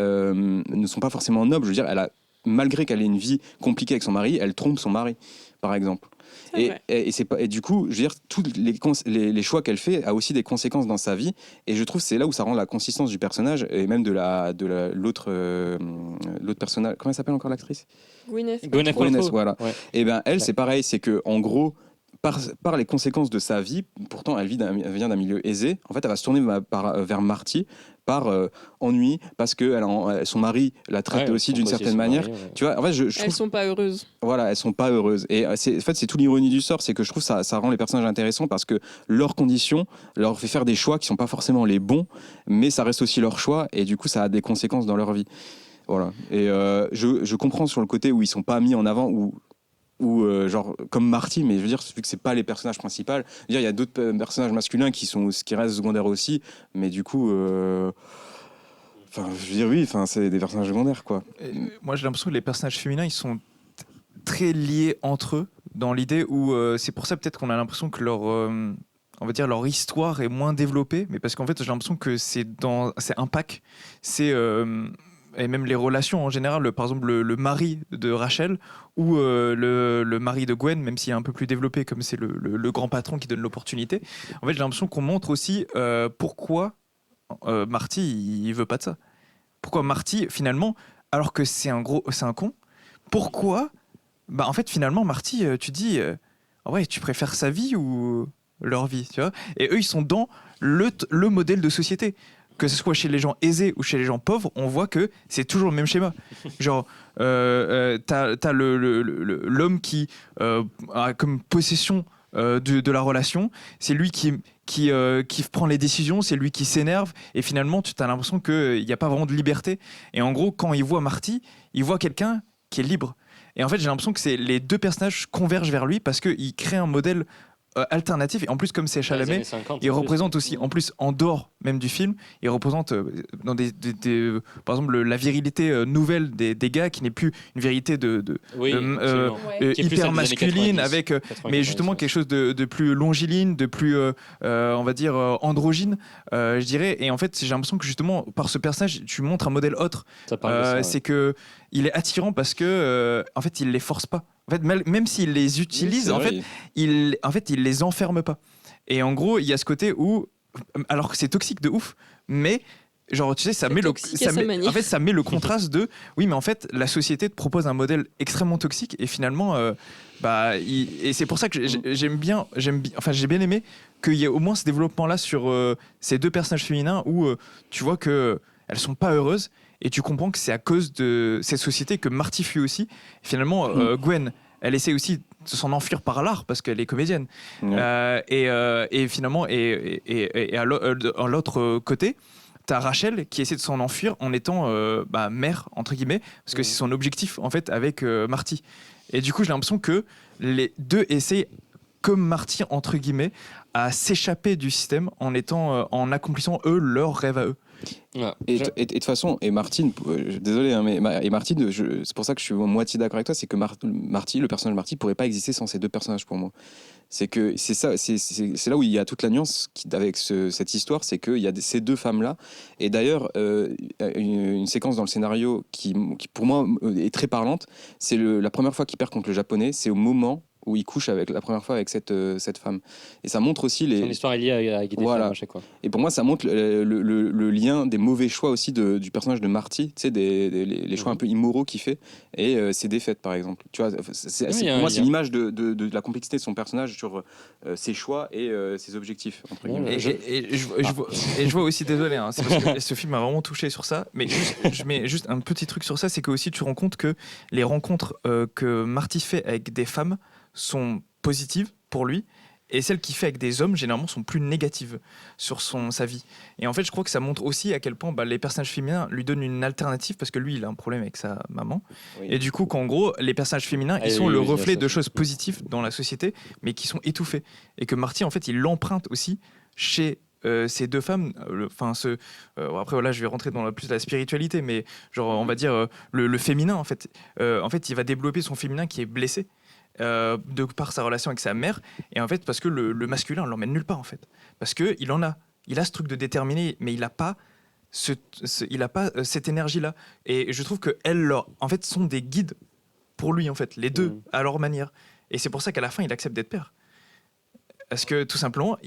forcément nobles. Je veux dire, malgré qu'elle ait une vie compliquée avec son mari, elle trompe son mari, par exemple. Et du coup, je veux dire, tous les choix qu'elle fait a aussi des conséquences dans sa vie. Et je trouve que c'est là où ça rend la consistance du personnage et même de l'autre personnage. Comment elle s'appelle encore l'actrice? Gwyneth, voilà. Ouais. Et elle, c'est pareil, c'est que en gros, par les conséquences de sa vie, pourtant elle vient d'un milieu aisé. En fait, elle va se tourner vers Marty par ennui, parce que son mari la traite aussi d'une certaine manière. Tu vois, en fait, elles sont pas heureuses. Voilà, elles sont pas heureuses. Et en fait, c'est tout l'ironie du sort, c'est que je trouve ça rend les personnages intéressants parce que leurs conditions leur fait faire des choix qui sont pas forcément les bons, mais ça reste aussi leur choix et du coup, ça a des conséquences dans leur vie. Voilà. Et je comprends sur le côté où ils sont pas mis en avant, ou genre comme Marty, mais je veux dire, vu que c'est pas les personnages principaux, il y a d'autres personnages masculins qui restent secondaires aussi, mais du coup je veux dire, oui, c'est des personnages secondaires, quoi. Moi, j'ai l'impression que les personnages féminins, ils sont très liés entre eux, dans l'idée où c'est pour ça peut-être qu'on a l'impression que on va dire leur histoire est moins développée, mais parce qu'en fait, j'ai l'impression que c'est un pack, et même les relations en général, par exemple le mari de Rachel ou le mari de Gwen, même s'il est un peu plus développé, comme c'est le grand patron qui donne l'opportunité. En fait, j'ai l'impression qu'on montre aussi pourquoi Marty il veut pas de ça. Pourquoi Marty finalement, alors que c'est un con, pourquoi en fait finalement Marty, tu dis ouais, tu préfères sa vie ou leur vie, tu vois. Et eux, ils sont dans le modèle de société. Que ce soit chez les gens aisés ou chez les gens pauvres, on voit que c'est toujours le même schéma. Genre, t'as l'homme qui a comme possession de la relation, c'est lui qui prend les décisions, c'est lui qui s'énerve, et finalement, tu as l'impression qu'il n'y a pas vraiment de liberté. Et en gros, quand il voit Marty, il voit quelqu'un qui est libre. Et en fait, j'ai l'impression que les deux personnages convergent vers lui parce qu'il crée un modèle alternatif, et en plus comme c'est Chalamet, il représente aussi, en plus en dehors même du film, il représente dans par exemple la virilité nouvelle des gars, qui n'est plus une vérité hyper masculine, 90, avec mais justement quelque chose de plus longiligne, de plus on va dire androgyne, je dirais. Et en fait, j'ai l'impression que justement par ce personnage tu montres un modèle autre, c'est que il est attirant parce que en fait il les force pas. En fait, même s'il les utilise, il les enferme pas. Et en gros, il y a ce côté où, alors que c'est toxique de ouf, mais genre, tu sais, ça met le contraste de, oui, mais en fait, la société te propose un modèle extrêmement toxique, et finalement, et c'est pour ça que j'ai bien aimé qu'il y ait au moins ce développement-là sur ces deux personnages féminins où tu vois que elles sont pas heureuses. Et tu comprends que c'est à cause de cette société que Marty fuit aussi. Finalement, Gwen, elle essaie aussi de s'en enfuir par l'art parce qu'elle est comédienne. Et finalement, à l'autre côté, t'as Rachel qui essaie de s'en enfuir en étant mère, entre guillemets, parce que c'est son objectif, en fait, avec Marty. Et du coup, j'ai l'impression que les deux essaient, comme Marty, entre guillemets, à s'échapper du système en accomplissant, eux, leurs rêves à eux. Ouais. Et de toute façon, et Martine, désolé, hein, et Martine, c'est pour ça que je suis à moitié d'accord avec toi, c'est que Marty, le personnage de Marty, pourrait pas exister sans ces deux personnages pour moi. C'est là où il y a toute la nuance avec cette histoire, c'est qu'il y a ces deux femmes-là. Et d'ailleurs, une séquence dans le scénario qui pour moi est très parlante, c'est la première fois qu'il perd contre le japonais, c'est au moment où il couche la première fois avec cette femme. Et ça montre aussi son histoire est liée avec des femmes à chaque fois. Et pour moi, ça montre le lien des mauvais choix aussi du personnage de Marty, tu sais, les choix un peu immoraux qu'il fait, et ses défaites, par exemple. Tu vois, pour moi, c'est l'image de la complexité de son personnage sur ses choix et ses objectifs. Et je vois aussi, désolé, hein, c'est parce que ce film m'a vraiment touché sur ça, mais je mets juste un petit truc sur ça, c'est que aussi tu te rends compte que les rencontres que Marty fait avec des femmes sont positives pour lui, et celles qu'il fait avec des hommes généralement sont plus négatives sur sa vie. Et en fait, je crois que ça montre aussi à quel point les personnages féminins lui donnent une alternative, parce que lui, il a un problème avec sa maman. Oui. Et du coup, qu'en gros, les personnages féminins, ils sont le reflet de choses positives dans la société, mais qui sont étouffées. Et que Marty, en fait, il l'emprunte aussi chez ces deux femmes. Après, voilà, je vais rentrer dans plus la spiritualité, mais genre, on va dire le féminin, en fait, il va développer son féminin qui est blessé. De par sa relation avec sa mère, et en fait parce que le masculin on l'emmène nulle part, en fait, parce que il a ce truc de déterminé, mais il a pas cette énergie là, et je trouve que elles en fait sont des guides pour lui, en fait, les deux à leur manière, et c'est pour ça qu'à la fin il accepte d'être père, parce que tout simplement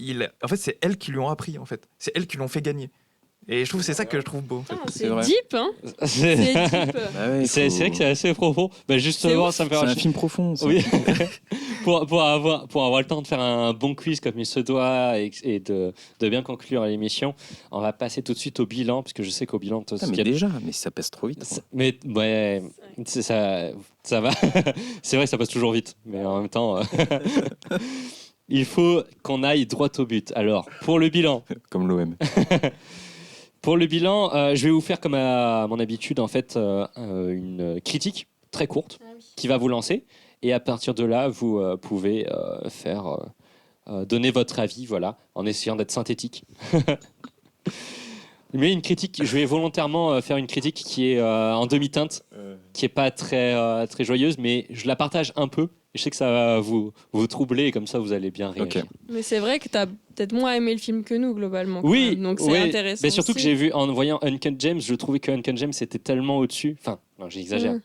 en fait c'est elles qui lui ont appris, en fait c'est elles qui l'ont fait gagner, Et je trouve c'est ça que je trouve beau. C'est deep, hein. C'est deep. c'est vrai que c'est assez profond. Bah justement, ça me fait un film profond. Ça. Oui. pour avoir le temps de faire un bon quiz comme il se doit et de bien conclure l'émission, on va passer tout de suite au bilan, parce que je sais qu'au bilan... mais ça passe trop vite. Mais ouais, ça va. C'est vrai que ça passe toujours vite, mais en même temps... il faut qu'on aille droit au but. Alors, pour le bilan... Comme l'OM. Pour le bilan, je vais vous faire comme à mon habitude en fait une critique très courte qui va vous lancer et à partir de là vous pouvez donner votre avis, voilà, en essayant d'être synthétique. Mais une critique, je vais volontairement faire une critique qui est en demi-teinte, qui est pas très très joyeuse, mais je la partage un peu. Je sais que ça va vous troubler et comme ça vous allez bien réagir. Okay. Mais c'est vrai que tu as peut-être moins aimé le film que nous globalement. Oui, donc c'est intéressant. Mais surtout aussi. que j'ai vu en voyant Uncut Gems, je trouvais que Uncut Gems était tellement au-dessus. Enfin, non, j'exagère.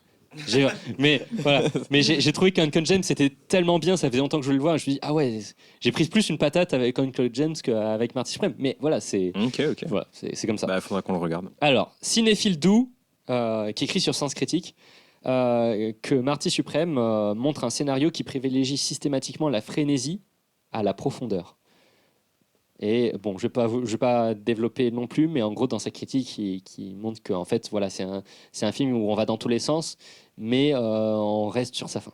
Mais voilà. Mais j'ai trouvé qu'Uncut Gems c'était tellement bien, ça faisait longtemps que je voulais le voir. Je me dis ah ouais, j'ai pris plus une patate avec Uncut Gems qu'avec Marty Supreme. Mais voilà, c'est voilà, c'est comme ça. Bah, faudra qu'on le regarde. Alors, Cinéphile Doux, qui écrit sur Sens Critique. Que Marty Supreme montre un scénario qui privilégie systématiquement la frénésie à la profondeur. Et bon, je vais pas développer non plus, mais en gros, dans sa critique, qui montre que en fait, voilà, c'est un film où on va dans tous les sens, mais on reste sur sa fin.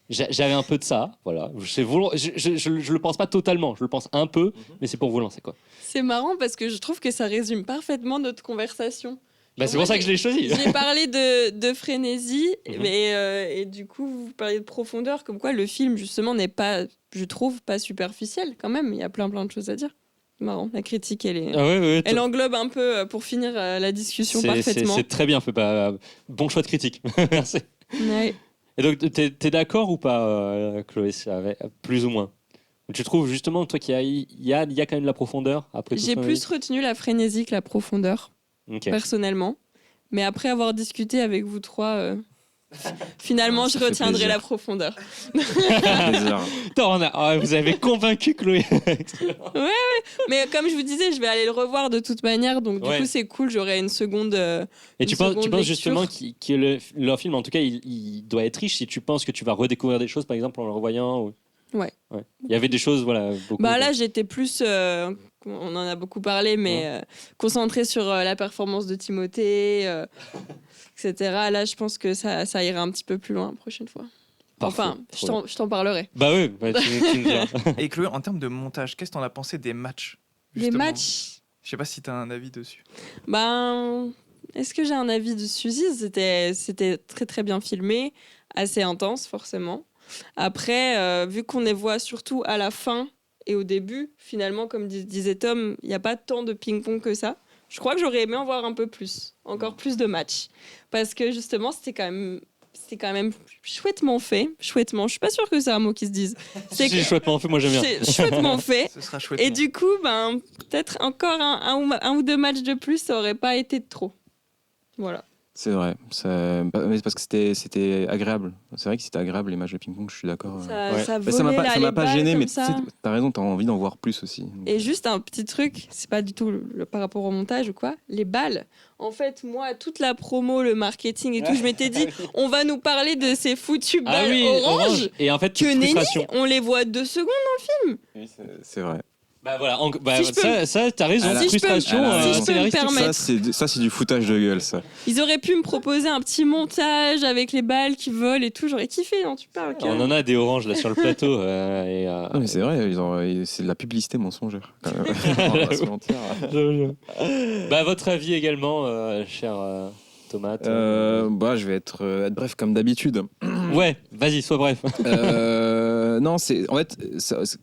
J'avais un peu de ça, voilà. Je le pense pas totalement, je le pense un peu, mais c'est pour vous lancer, quoi. C'est marrant parce que je trouve que ça résume parfaitement notre conversation. Bah, c'est pour ça que je l'ai choisi. J'ai parlé de frénésie, et du coup, vous parlez de profondeur, comme quoi le film, justement, n'est pas, je trouve, pas superficiel quand même. Il y a plein de choses à dire. Marrant, la critique, elle englobe un peu, pour finir la discussion parfaitement. C'est très bien fait. Bon choix de critique. Merci. Ouais. Et donc, t'es d'accord ou pas, Chloé, plus ou moins? Tu trouves justement, toi, qu'il y a quand même de la profondeur après tout ça? J'ai plus retenu la frénésie que la profondeur. Okay. Personnellement, mais après avoir discuté avec vous trois, finalement je retiendrai la profondeur. Vous avez convaincu Chloé. ouais, mais comme je vous disais, je vais aller le revoir de toute manière, donc du coup c'est cool, j'aurai une seconde. Et tu penses justement que leur film, en tout cas, il doit être riche si tu penses que tu vas redécouvrir des choses, par exemple en le revoyant ou... Ouais. Il y avait des choses, voilà, beaucoup. Là, j'étais plus, on en a beaucoup parlé, mais concentrée sur la performance de Timothée, etc. Là, je pense que ça ira un petit peu plus loin la prochaine fois. Parfait. Enfin, je t'en parlerai. Bah oui, tu me diras. Et Chloé, en termes de montage, qu'est-ce que t'en as pensé des matchs, justement ? Des matchs ? Je sais pas si t'as un avis dessus. Est-ce que j'ai un avis dessus ? C'était très très bien filmé, assez intense forcément. Après, vu qu'on les voit surtout à la fin et au début, finalement, comme disait Tom, il n'y a pas tant de ping-pong que ça. Je crois que j'aurais aimé en voir un peu plus, encore plus de matchs. Parce que justement, c'était quand même chouettement fait. Chouettement, je suis pas sûre que c'est un mot qui se dise. C'est chouettement fait, moi j'aime bien. C'est chouettement fait. Ce sera chouettement. Et du coup, peut-être encore un ou deux matchs de plus, ça aurait pas été de trop. Voilà. C'est vrai, mais parce que c'était agréable. C'est vrai que c'était agréable les matchs de ping-pong, je suis d'accord. Ça m'a pas gêné, mais t'as raison, t'as envie d'en voir plus aussi. Et juste un petit truc, c'est pas du tout par rapport au montage ou quoi, les balles. En fait, moi, toute la promo, le marketing et tout, je m'étais dit, on va nous parler de ces foutues balles oranges. Et en fait, que nenni, on les voit 2 secondes dans le film. Oui, c'est vrai. Bah voilà, ça t'as raison, frustration. Si je peux me permettre. Ça c'est du foutage de gueule, ça. Ils auraient pu me proposer un petit montage avec les balles qui volent et tout, j'aurais kiffé, non, tu parles. On en a des oranges là sur le plateau. Non, mais c'est vrai, c'est de la publicité mensongère. On va se mentir. Votre avis également, cher Tomate. Je vais être bref comme d'habitude. Ouais, vas-y, sois bref. Non, en fait,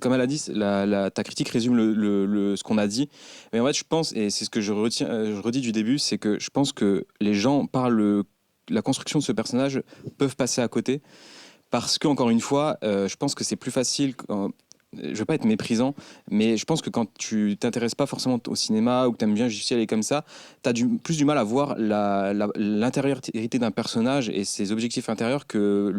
comme elle a dit, ta critique résume ce qu'on a dit. Mais en fait, je pense, et c'est ce que je redis du début, c'est que je pense que les gens, par la construction de ce personnage, peuvent passer à côté. Parce qu'encore une fois, je pense que c'est plus facile je veux pas être méprisant, mais je pense que quand tu t'intéresses pas forcément au cinéma ou que t'aimes bien juste y aller comme ça, t'as plus du mal à voir l'intériorité d'un personnage et ses objectifs intérieurs que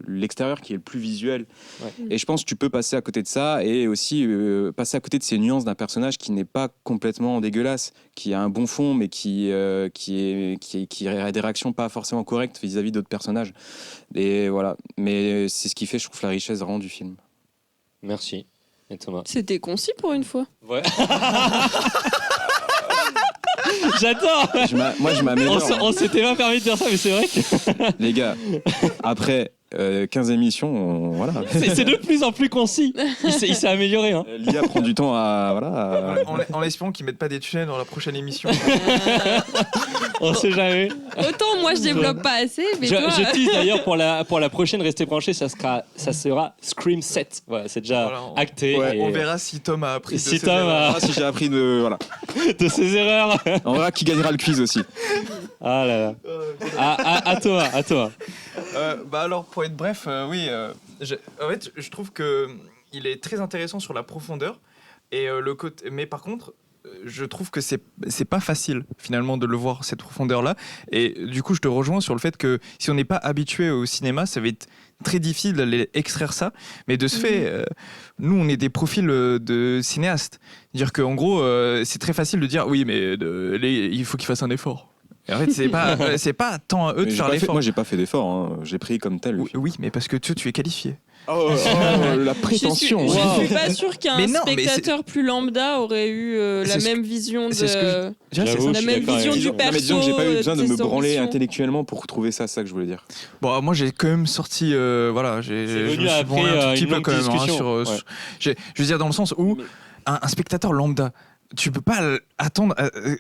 l'extérieur qui est le plus visuel. Ouais. Et je pense que tu peux passer à côté de ça et aussi passer à côté de ces nuances d'un personnage qui n'est pas complètement dégueulasse, qui a un bon fond, mais qui a des réactions pas forcément correctes vis-à-vis d'autres personnages. Et voilà. Mais c'est ce qui fait, je trouve, la richesse vraiment du film. Merci. Et Thomas ? C'était concis pour une fois. Ouais. J'adore. Moi, je m'améliore. On s'était pas permis de dire ça, mais c'est vrai que... Les gars, après 15 émissions, voilà. C'est de plus en plus concis. Il s'est amélioré. Hein. L'IA prend du temps à... En espérant qu'ils mettent pas des tunnels dans la prochaine émission. On sait jamais. Autant moi je développe pas assez, mais toi... Je tease d'ailleurs pour la prochaine, restez branchés, ça sera Scream 7. Voilà, c'est déjà acté. Ouais, on verra si Tom a appris si j'ai appris de ses erreurs. On verra qui gagnera le quiz aussi. Ah là là. À toi. Alors pour être bref, oui. En fait, je trouve que il est très intéressant sur la profondeur et le côté. Mais par contre, je trouve que c'est pas facile finalement de le voir cette profondeur là. Et du coup, je te rejoins sur le fait que si on n'est pas habitué au cinéma, ça va être très difficile d'aller extraire ça. Mais de ce fait, nous, on est des profils de cinéastes. Dire qu'en gros, c'est très facile de dire oui, mais il faut qu'ils fassent un effort. Et en fait, c'est pas tant à eux de faire l'effort. Moi, j'ai pas fait d'effort. Hein. J'ai pris comme tel. Oui, mais parce que tu es qualifié. La prétention. Je suis pas sûr qu'un spectateur plus lambda aurait eu la même vision du perso. Mais disons que j'ai pas eu besoin de me branler intellectuellement pour trouver ça, c'est ça que je voulais dire. Bon, moi j'ai quand même sorti, je me suis branlé un tout petit peu quand même. Je veux dire dans le sens où un spectateur lambda. Tu peux pas attendre.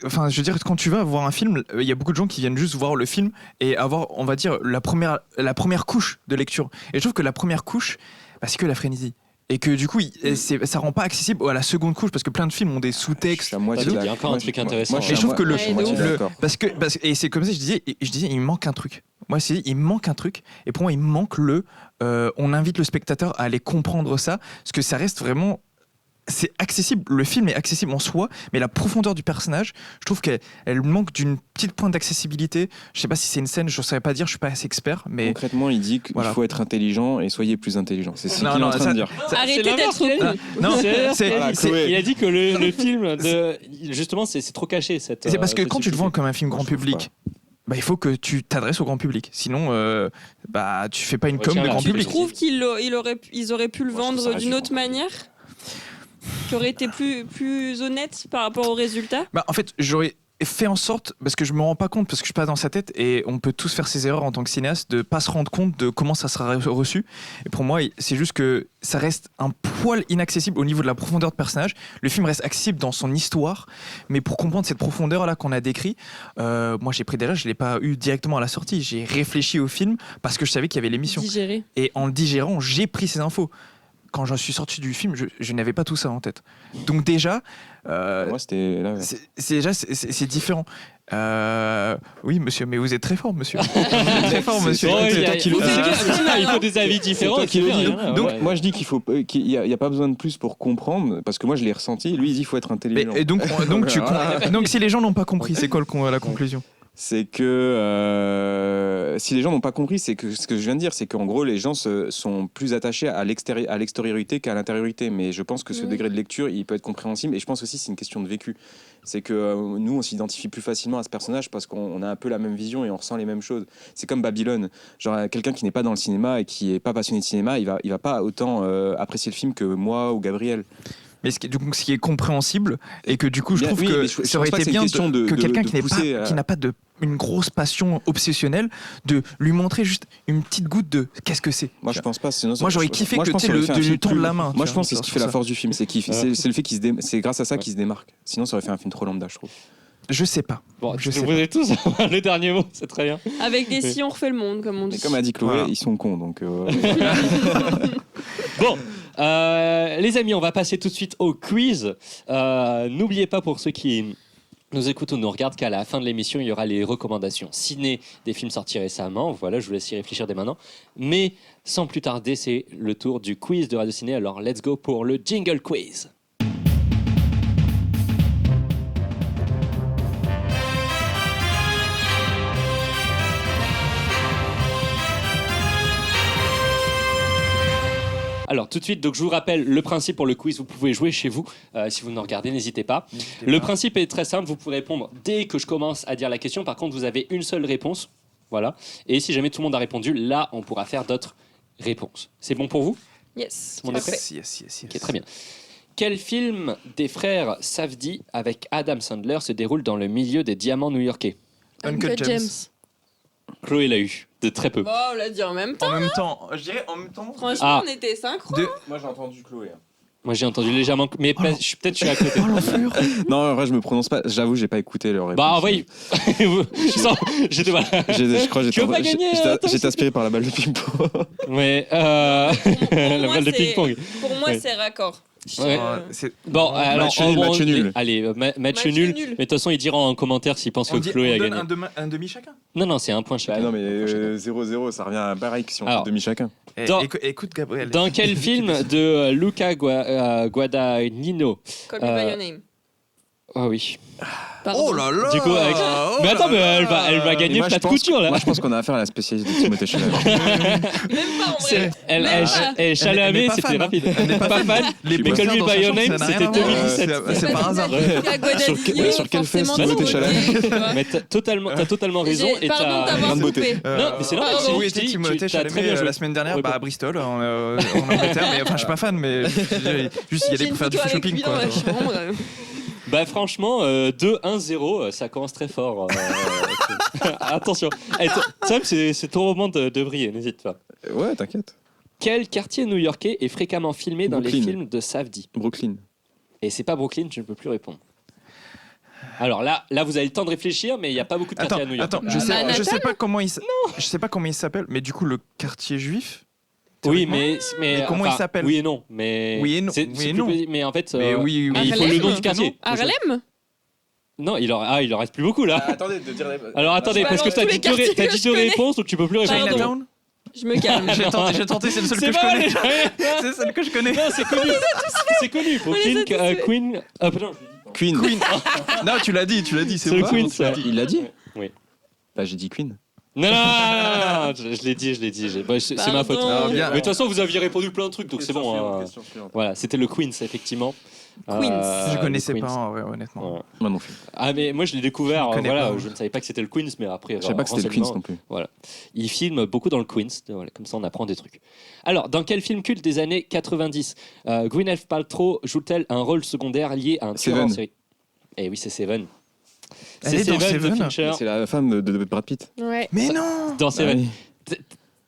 Enfin, je veux dire, quand tu vas voir un film, il y a beaucoup de gens qui viennent juste voir le film et avoir, on va dire, la première couche de lecture. Et je trouve que la première couche, c'est que la frénésie. Et que du coup, ça rend pas accessible à la seconde couche parce que plein de films ont des sous-textes. Il y a encore un truc intéressant. Et je trouve que et c'est comme ça, je disais, il manque un truc. Moi, il manque un truc. Et pour moi, il manque on invite le spectateur à aller comprendre ça, parce que ça reste vraiment. C'est accessible, le film est accessible en soi, mais la profondeur du personnage, je trouve qu'elle manque d'une petite pointe d'accessibilité. Je sais pas si c'est une scène, je saurais pas dire, je suis pas assez expert, mais concrètement, il dit qu'il faut être intelligent et soyez plus intelligent. C'est ce qu'il est en train de dire. Arrêtez d'être il a dit que le film, justement, c'est trop caché. C'est parce que quand tu le vends comme un film grand public. Il faut que tu t'adresses au grand public. Sinon, tu fais pas une com de grand public. Je trouve qu'ils auraient pu le vendre d'une autre manière, qui aurait été plus honnête par rapport aux résultats. En fait, j'aurais fait en sorte, parce que je me rends pas compte, parce que je suis pas dans sa tête, et on peut tous faire ses erreurs en tant que cinéaste, de pas se rendre compte de comment ça sera reçu. Et pour moi, c'est juste que ça reste un poil inaccessible au niveau de la profondeur de personnage. Le film reste accessible dans son histoire, mais pour comprendre cette profondeur-là qu'on a décrit, moi j'ai pris déjà, je l'ai pas eu directement à la sortie, j'ai réfléchi au film parce que je savais qu'il y avait l'émission. Digérer. Et en le digérant, j'ai pris ces infos. Quand j'en suis sorti du film, je n'avais pas tout ça en tête. Donc déjà, moi c'était là. C'est différent. Oui, monsieur, mais vous êtes très fort, monsieur. Très fort, monsieur. C'est toi qui le dis. Il faut des avis différents. Donc moi je dis qu'il y a pas besoin de plus pour comprendre, parce que moi je l'ai ressenti. Lui il dit qu'il faut être intelligent. Et donc si les gens n'ont pas compris, c'est quoi la conclusion ? C'est que si les gens n'ont pas compris, c'est que ce que je viens de dire, c'est qu'en gros les gens sont plus attachés à l'extériorité qu'à l'intériorité. Mais je pense que ce degré de lecture, il peut être compréhensible. Et je pense aussi que c'est une question de vécu. C'est que nous, on s'identifie plus facilement à ce personnage parce qu'on a un peu la même vision et on ressent les mêmes choses. C'est comme Babylone. Genre quelqu'un qui n'est pas dans le cinéma et qui n'est pas passionné de cinéma, il va pas autant apprécier le film que moi ou Gabriel. Mais ce qui est compréhensible, et que du coup je trouve que ça aurait été bien que quelqu'un qui n'a pas une grosse passion obsessionnelle, de lui montrer juste une petite goutte de qu'est-ce que c'est. Moi je pense pas. Moi j'aurais kiffé que tu lui tendre la main. Moi je pense que c'est ce qui fait la force du film, c'est le fait c'est grâce à ça qu'il se démarque. Sinon ça aurait fait un film trop lambda, je trouve. Je sais pas. Bon, vous avez tous le dernier mot, c'est très bien. Avec des si on refait le monde, comme on dit. Mais comme a dit Chloé, ils sont cons, donc. Bon, les amis, on va passer tout de suite au quiz. N'oubliez pas, pour ceux qui nous écoute ou nous regarde qu'à la fin de l'émission, il y aura les recommandations ciné des films sortis récemment. Voilà, je vous laisse y réfléchir dès maintenant. Mais sans plus tarder, c'est le tour du quiz de Radio Ciné. Alors, let's go pour le Jingle Quiz. Alors tout de suite, donc je vous rappelle le principe pour le quiz, vous pouvez jouer chez vous, si vous nous regardez, n'hésitez pas. Le principe est très simple, vous pouvez répondre dès que je commence à dire la question, par contre vous avez une seule réponse, voilà. Et si jamais tout le monde a répondu, là on pourra faire d'autres réponses. C'est bon pour vous ? Yes. Tout le monde est prêt ? Yes. Ok, très bien. Quel film des frères Safdie avec Adam Sandler se déroule dans le milieu des diamants new-yorkais ? Uncut James. Chloé l'a eu, de très peu. Bon, on l'a dit en même temps. En même temps, je dirais en même temps. Franchement, on était synchro. Moi j'ai entendu Chloé. Moi j'ai entendu légèrement, mais peut-être je suis à côté. Non, en vrai, je me prononce pas. J'avoue, j'ai pas écouté leur réponse. Bah en vrai, j'étais voilà. Je crois que Tu veux pas gagner, j'étais aspiré par la balle de ping-pong. Ouais, Pour la moi, balle de c'est- ping-pong. Pour moi, Ouais. c'est raccord. Ouais. C'est- Bon, alors match nul. Allez, match Match nul. nul. Mais de toute façon, ils diront en commentaire s'ils pensent que Chloé a donne gagné. un demi chacun. Non, c'est un point Bah chacun. non, mais 0-0, ça revient à Barrick si on Alors, fait demi chacun. Dans- Écoute, Gabriel. Dans quel film de Luca Guadagnino Call me by your name. Ah oui. Pardon. Oh là là. Du coup, avec- Oh mais attends, là mais là. elle va gagner Moi, plat de couture là. Moi, je pense qu'on a affaire à la spécialiste de Timothée Chalamet. Même pas en C'est- vrai. elle Chalamet, elle n'est pas c'était fan, hein. rapide. Elle n'est pas Pas fan. Les Mais Call Me By Your Name, c'était 2017. C'est par hasard. Sur quel film Timothée Chalamet Mais t'as totalement raison. Et Pardon t'as. d'avoir Grande beauté. coupé. Non, mais c'est normal. Pardon. Où je était dis, Timothée t'as très bien Chalamet joué. la semaine dernière? Ouais, Bah bon. à Bristol, en Angleterre. Mais enfin, je suis pas fan, mais juste y aller pour faire du shopping, quoi. Bah franchement, 2-1-0, ça commence très fort. Attention. Sam, c'est ton moment de briller, n'hésite pas. Ouais, t'inquiète. Quel quartier new-yorkais est fréquemment filmé dans les Brooklyn. films de Safdie ? Brooklyn. Et c'est pas Brooklyn, je ne peux plus répondre. Alors là, vous avez le temps de réfléchir, mais il n'y a pas beaucoup de quartiers à New York. Attends, je sais pas comment il s'appelle, mais du coup le quartier juif. Oui, mais comment il enfin, s'appelle ? Oui et non, mais Oui et non, c'est oui et plus non. petit, mais en fait, Mais oui, il faut le nom du quartier. Harlem. Non, il en reste plus beaucoup là. Attendez, de dire. Alors attendez, Je parce que balance t'as tous dit les quartiers t'as que dit je deux connais. réponses, donc tu peux plus répondre. Chinatown. Je me calme. J'ai tenté, c'est le seul que je pas connais. mal, C'est celle que je connais. Non, c'est connu. C'est connu. Brooklyn, Queen. Ah pardon. Queen. Non, tu l'as dit, C'est le Queen, ça. Il l'a dit. Oui. Bah, j'ai dit Queen. Non, je l'ai dit. Bah, c'est ma faute. Pardon. bien. Mais de toute façon, vous aviez répondu plein de trucs, donc c'est bon. Voilà, c'était le Queens, effectivement. Queens. Je connaissais le Queens. pas, ouais, honnêtement. Ouais. Moi non plus. Ah, mais moi je l'ai découvert, Je connais voilà, pas. je ne savais pas que c'était le Queens, mais après. Je savais pas que c'était le Queens non plus. Voilà. Il filme beaucoup dans le Queens, voilà, comme ça on apprend des trucs. Alors, dans quel film culte des années 90, Gwyneth Paltrow joue-t-elle un rôle secondaire lié à un tueur en Seven. série ? Eh oui, c'est Seven. Elle C'est est dans Seven de Seven Fincher C'est la femme de Brad Pitt. Ouais. Mais non. dans Seven. Ah oui.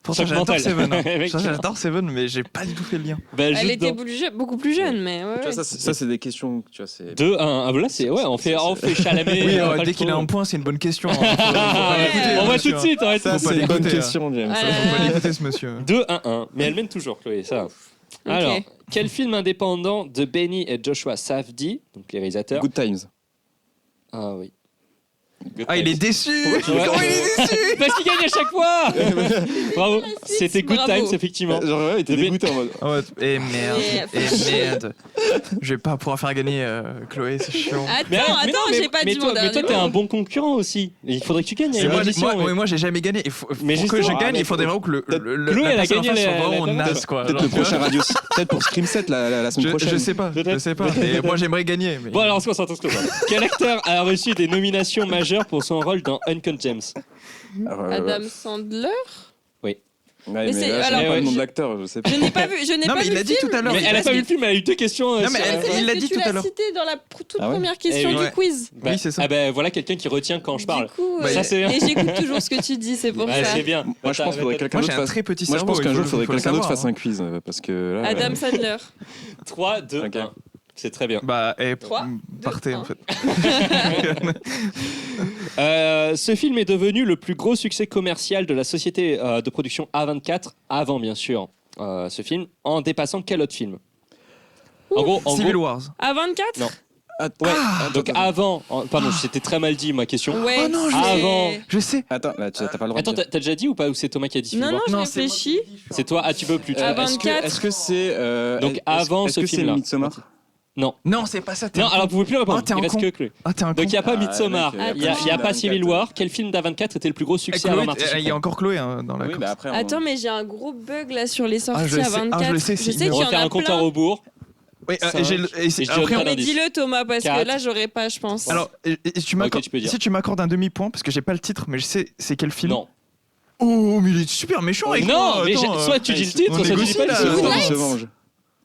Pourtant, Choc j'adore mental. Seven. hein. Effectivement. J'adore Seven, mais j'ai pas du tout fait le lien. Bah, elle Elle joue était dedans. beaucoup plus jeune, mais ouais. Tu vois, ça c'est des questions. Tu vois, c'est. 2-1. Ah, là, c'est. Ouais, on fait Chalamet. Oui, Paltrow. dès qu'il a un point, c'est une bonne question. On va tout de suite, on va tout Ça, de suite. c'est une bonne l'écouter, question, James. Faut pas l'écouter, ce monsieur. 2-1-1. Mais elle mène toujours, Chloé, ça. Alors, quel film indépendant de Benny et Joshua Safdie, donc les réalisateurs. Good Times. Ah oui. Ah, il est déçu. Ouais. Comment il est déçu? Parce qu'il gagne à chaque fois. Bravo. C'était Good Bravo. Times, effectivement. Genre, ouais, il était De dégoûté en mode. Oh, et merde. Je vais pas pouvoir faire gagner Chloé, c'est chiant. Attends, j'ai pas dit mon mais toi, dernier t'es mot. un bon concurrent aussi. Il faudrait que tu gagnes. Et moi, j'ai jamais gagné. Mais Pour que justement, je gagne, il faudrait vraiment que Chloé, la elle a personne en gagné face soit la vraiment converse. naze, quoi. Peut-être le prochain radio. Peut-être pour Scream 7 la semaine prochaine. Je sais pas. Et moi, j'aimerais gagner. Mais... Bon, alors, on se concentre. Quel acteur a reçu des nominations majeures pour son rôle dans Uncut James? Adam Sandler. Ouais, Mais mais c'est- là, je alors, sais pas le nom je- de l'acteur, je sais pas. Je n'ai pas vu. Non, mais il l'a dit tout à l'heure. Mais elle a pas vu le film, elle a eu deux questions. Non, mais il l'a dit tout à l'heure. Tu l'as cité dans la toute Ah ouais première question Eh oui. du Ouais. quiz. Oui, c'est ça. Ah ben voilà quelqu'un qui retient quand je parle. Du coup, Bah, ça, c'est- et j'écoute toujours ce que tu dis, c'est pour Ouais, ça. c'est bien. Moi, je pense qu'il faudrait que quelqu'un Moi, d'autre j'ai un fasse. très petit Moi, je cerveau. pense qu'un jour, il faudrait que faut le quelqu'un d'autre savoir, fasse un quiz. Parce que là. Adam Sandler. 3, 2, Ok. 1. C'est très bien. Bah, Trois, partez deux, en un. fait. Ce film est devenu le plus gros succès commercial de la société de production A24, avant bien sûr ce film, en dépassant quel autre film? En gros, Civil Wars. À 24 Non. Donc avant, pardon, c'était très mal dit ma question. Ouais, Oh non, avant. je sais. Attends, là, t'as pas le droit Attends, de dire. t'as déjà dit ou pas? Ou c'est Thomas qui a dit? Non, Fais-le non, voir. je réfléchis. C'est toi. Ah, tu peux plus. À Est-ce 24. que c'est. Donc, avant est-ce ce que c'est film-là. Midsommar? Non. Non, c'est pas ça. Non, alors vous pouvez plus répondre. Oh, t'es Il un reste con. que Chloé. Ah, t'es un con. Donc il n'y a pas Midsommar, mec, il n'y a pas Civil War. Quel film d'A24 était le plus gros succès à Chloé, Martin il y a encore Chloé dans la Oui, course. bah après. Attends, mais j'ai un gros bug là sur les sorties je le à sais. 24. Je le sais, je c'est sais qu'il y On va en faire a un compte à plein. rebours. Oui, Cinq. et Et je dis après, autre Mais indice. dis-le Thomas, parce que 4. là j'aurais pas, je pense. alors, tu Ok, tu peux dire. si tu m'accordes un demi-point, parce que j'ai pas le titre, mais je sais c'est quel film. Non. Oh, mais il est super méchant avec Non, moi. mais Attends, soit tu dis le titre, on soit tu dis négocie, pas le là. titre. Moonlight. se venge.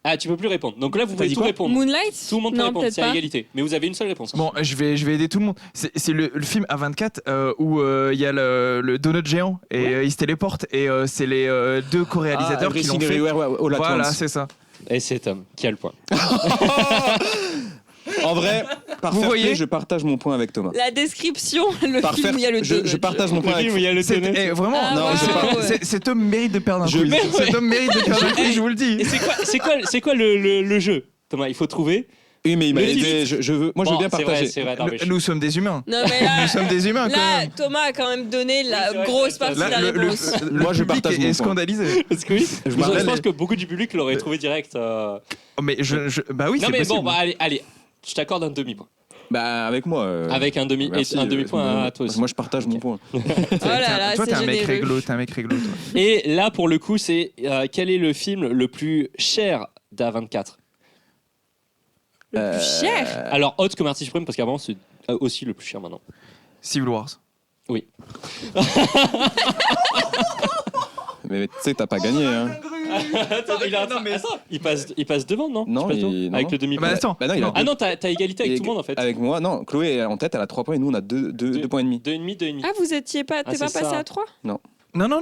Ah, tu peux plus répondre. Donc là, vous pouvez dit tout quoi répondre. Moonlight. Tout le monde peut Non, répondre, peut-être c'est à pas. égalité. Mais vous avez une seule réponse. Bon, je vais aider tout le monde. C'est le film A24 où il y a le donut géant et il se téléporte et c'est les deux co-réalisateurs qui l'ont fait. Voilà, c'est ça. Et c'est Tom qui a le point. En vrai, par Vous fair voyez play, je partage mon point avec Thomas. La description, le Par film fair- où il y a le je donut. partage mon point avec il y a le C'est- donut. vraiment, Ah, non, ouais. c'est pas- Ouais. cet homme mérite de perdre un Je- quiz. Mais ouais. Cet homme mérite de perdre un quiz, je vous le dis. Et c'est quoi le jeu, Thomas? Il faut trouver. Oui, mais il m'a Le aidé. Moi, je veux bien c'est partager. vrai, c'est vrai. Non, mais je- Nous sommes des humains. Non, mais là, Nous sommes des humains quand là même. Thomas a quand même donné la c'est vrai, grosse c'est vrai, partie de Là, la réponse. Moi, je public partage mon est point. scandalisé. Parce que oui, Je je me pense que beaucoup du public l'auraient trouvé direct. Oh, mais bah oui, Non c'est mais possible. bon, allez, je t'accorde un demi-point. Bah, avec moi. Avec un merci, demi-point à toi aussi. Moi, je partage mon point. Oh là là, Toi, c'est t'es un mec généreux. réglo, toi. Et là, pour le coup, c'est quel est le film le plus cher d'A24? Le plus cher. Alors, Hot comme artiste suprême, parce qu'avant, c'est aussi le plus cher maintenant. Civil Wars. Oui. Mais tu sais, t'as pas gagné. Hein. Attends, il passe devant, non? Non, Je sais pas il- tout. non, Avec non. le demi-point. Bah attends. Bah non, il a Ah non, t'as égalité avec tout le monde en fait. Avec moi, non. Chloé est en tête, elle a 3 points et nous, on a 2 points et demi. 2,5. Ah, vous étiez pas, Ah, t'es pas c'est passé ça. à 3? Non, mais Ah non,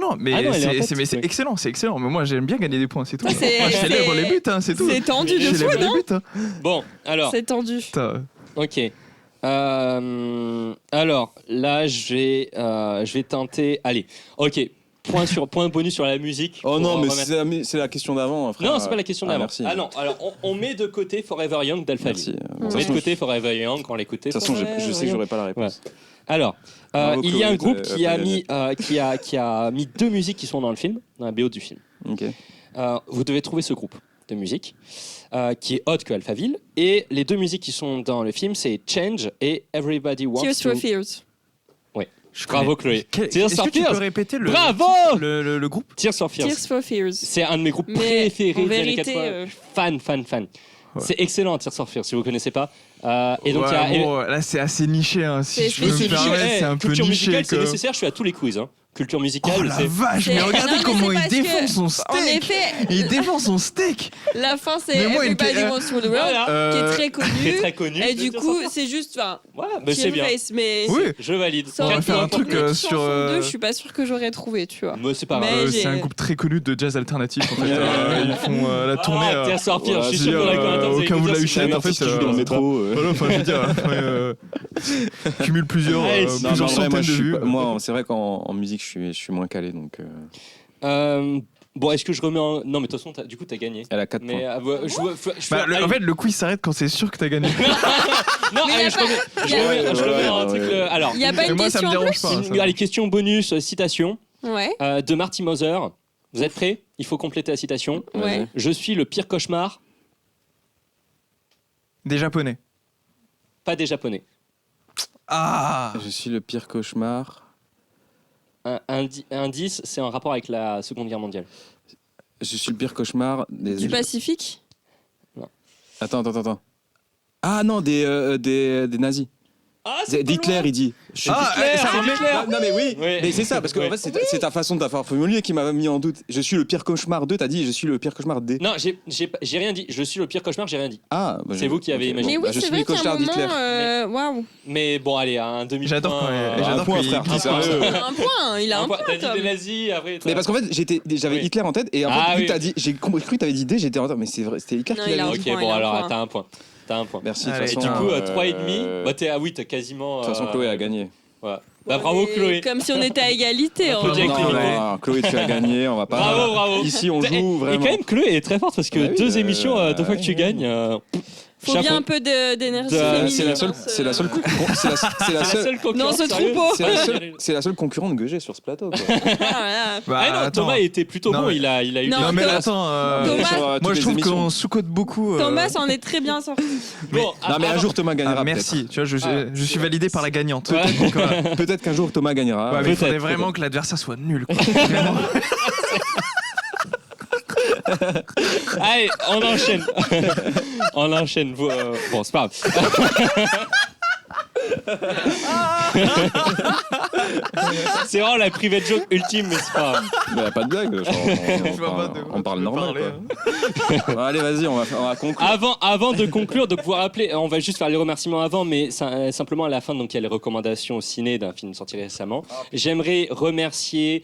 elle est en tête, c'est oui. excellent, c'est excellent. Mais moi, j'aime bien gagner des points, c'est tout. Ça, c'est- Moi, je célèbre c'est- les buts, hein, c'est tout. C'est tendu de Je fou, célèbre les non? buts. Hein. Bon, alors, C'est tendu. Putain. ok. Alors, là, je vais tenter. Allez, ok. Point bonus sur la musique. Oh pour non, mais remettre- c'est la question d'avant, frère. Non, c'est pas la question d'avant. Merci. Ah non, alors on met de côté Forever Young d'Alphaville. Merci. De On toute met de façon, côté Forever Young quand on l'écoutait. de toute façon, je sais que j'aurais pas la réponse. Alors, Bravo, il y a un Chloé, groupe qui a mis 2 musiques qui sont dans le film, dans la BO du film. Ok. Vous devez trouver ce groupe de musique qui est Hot que Alphaville. Et les 2 musiques qui sont dans le film, c'est Change et Everybody Wants Tears to. for Fears. Bravo Chloé. Tears Est-ce for que tu peux Fears. répéter le Bravo le groupe? Tears for Fears. Tears for Fears. C'est un de mes groupes Mais préférés en des années vérité, 80. Fan. Ouais. C'est excellent Tears for Fears si vous connaissez pas. Et donc Ouais, il y a bon, là, c'est assez niché, hein, si C'est je peux me spécifique. permettre, c'est un peu culture niché. musicale, c'est quoi. nécessaire. Je suis à tous les quiz. Hein. Culture musicale, Oh la c'est. vache, mais C'est- regardez non, mais comment c'est il parce défend que, son En steak. effet, Il défend son steak. la fin c'est Mais moi, Everybody une- Wants to the World, Voilà. qui est très connu. C'est très connu. Et de du Tears coup, for Fears. c'est juste, enfin, Voilà, mais c'est bien. Face, mais Oui. Je valide. ça On aurait va été faire un une truc petite sur. chanson 2, je suis pas sûre que j'aurais trouvé, tu vois. Mais c'est pas Mais grave. j'ai- C'est un groupe très connu de jazz alternatif en fait. Ils font la tournée. Ah, Tears for Fears, je suis si, sûr qu'on a quand même au cas où vous l'avez C'est un en fait. artiste qui joue dans le métro. Voilà, enfin, je veux dire, cumule plusieurs Ouais, Non, mais en plusieurs vrai, moi, centaines de vues. moi, c'est vrai qu'en musique, je suis moins calé, donc Bon, est-ce que je remets en. Non, mais de toute façon, du coup, t'as gagné. elle a 4 Mais points. En fait, le quiz s'arrête quand c'est sûr que t'as gagné. non, Mais allez, y a je pas- remets, je y a- remets- je remets Ouais, un truc. ouais. Alors, Il y a pas Mais une moi, ça me question en dérange plus pas. allez, question bonus, citation Ouais, de Marty Moser. Vous êtes prêts? Il faut compléter la citation. ouais. Je suis le pire cauchemar, Des japonais. pas des Japonais. Ah. Je suis le pire cauchemar. Indice, c'est en rapport avec la Seconde Guerre mondiale. Je suis le pire cauchemar des. Du Pacifique. Attends. Ah non, des nazis. Ah, D'Hitler, il dit. Je suis Ah, Hitler, ça c'est remet- Hitler. Non mais oui, Ouais. mais c'est ça, parce que en fait, c'est ta façon d'avoir formulé qui m'a mis en doute. Je suis le pire cauchemar de, t'as dit je suis le pire cauchemar des. Non, j'ai rien dit. Je suis le pire cauchemar, j'ai rien dit. Ah, bah, C'est vous qui avez imaginé. Mais Bah, oui, je c'est suis vrai le qu'il y a cauchemar un d'Hitler. moment. Waouh. Mais bon, allez, un demi-point. J'adore quand il- Un j'adore point, quand il- frère, un sérieux. Un point, il a un point. T'as dit Tom. des nazis, après. Mais parce qu'en fait, j'avais Oui. Hitler en tête et en Ah fait, vu oui. que t'as dit, j'ai cru que t'avais dit D, j'étais en tête, mais c'est vrai, c'était Hitler Non, qui il a l'a un dit. Ok, point, bon, il a un alors point. t'as un point. T'as un point. Merci. De Allez, toute Et du façon, coup, 3,5. Bah, t'es, oui, t'as quasiment. de toute façon, Chloé a gagné. Ouais. Bah, bravo, Mais Chloé. Comme si on était à égalité. hein. Applaudis avec Non, Chloé. non, Chloé, tu as gagné, on va pas. Bravo. Ici, on Et joue quand vraiment. même, Chloé est très forte parce que Bah oui, 2 émissions, 2 fois ouais, que tu ouais. gagnes. Faut Chapeau. bien un peu d'énergie féminine. C'est la seule dans ce troupeau. c'est la seule concurrente que j'ai sur ce plateau. Quoi. Ah, Ah non, attends. Thomas était plutôt Non, bon, mais- il a eu Non, Non, mais Thomas- attends, Thomas- moi je trouve qu'on sous-cote beaucoup. Thomas en est très bien sorti. Bon, Non mais un jour Thomas gagnera. merci, tu vois, je suis validé par la gagnante. Ouais. Peut-être qu'un jour Thomas gagnera. Ouais, mais il faudrait Peut-être, vraiment que l'adversaire soit nul. Quoi. Vraiment. Allez, on enchaîne. On enchaîne. Bon, c'est pas grave. C'est vraiment la private joke ultime, mais c'est pas grave. Bah, pas de blague. On parle normal. Quoi. Bon, allez, vas-y, on va conclure. Avant de conclure, donc vous rappeler, on va juste faire les remerciements avant, mais simplement à la fin, donc il y a les recommandations au ciné d'un film sorti récemment. J'aimerais remercier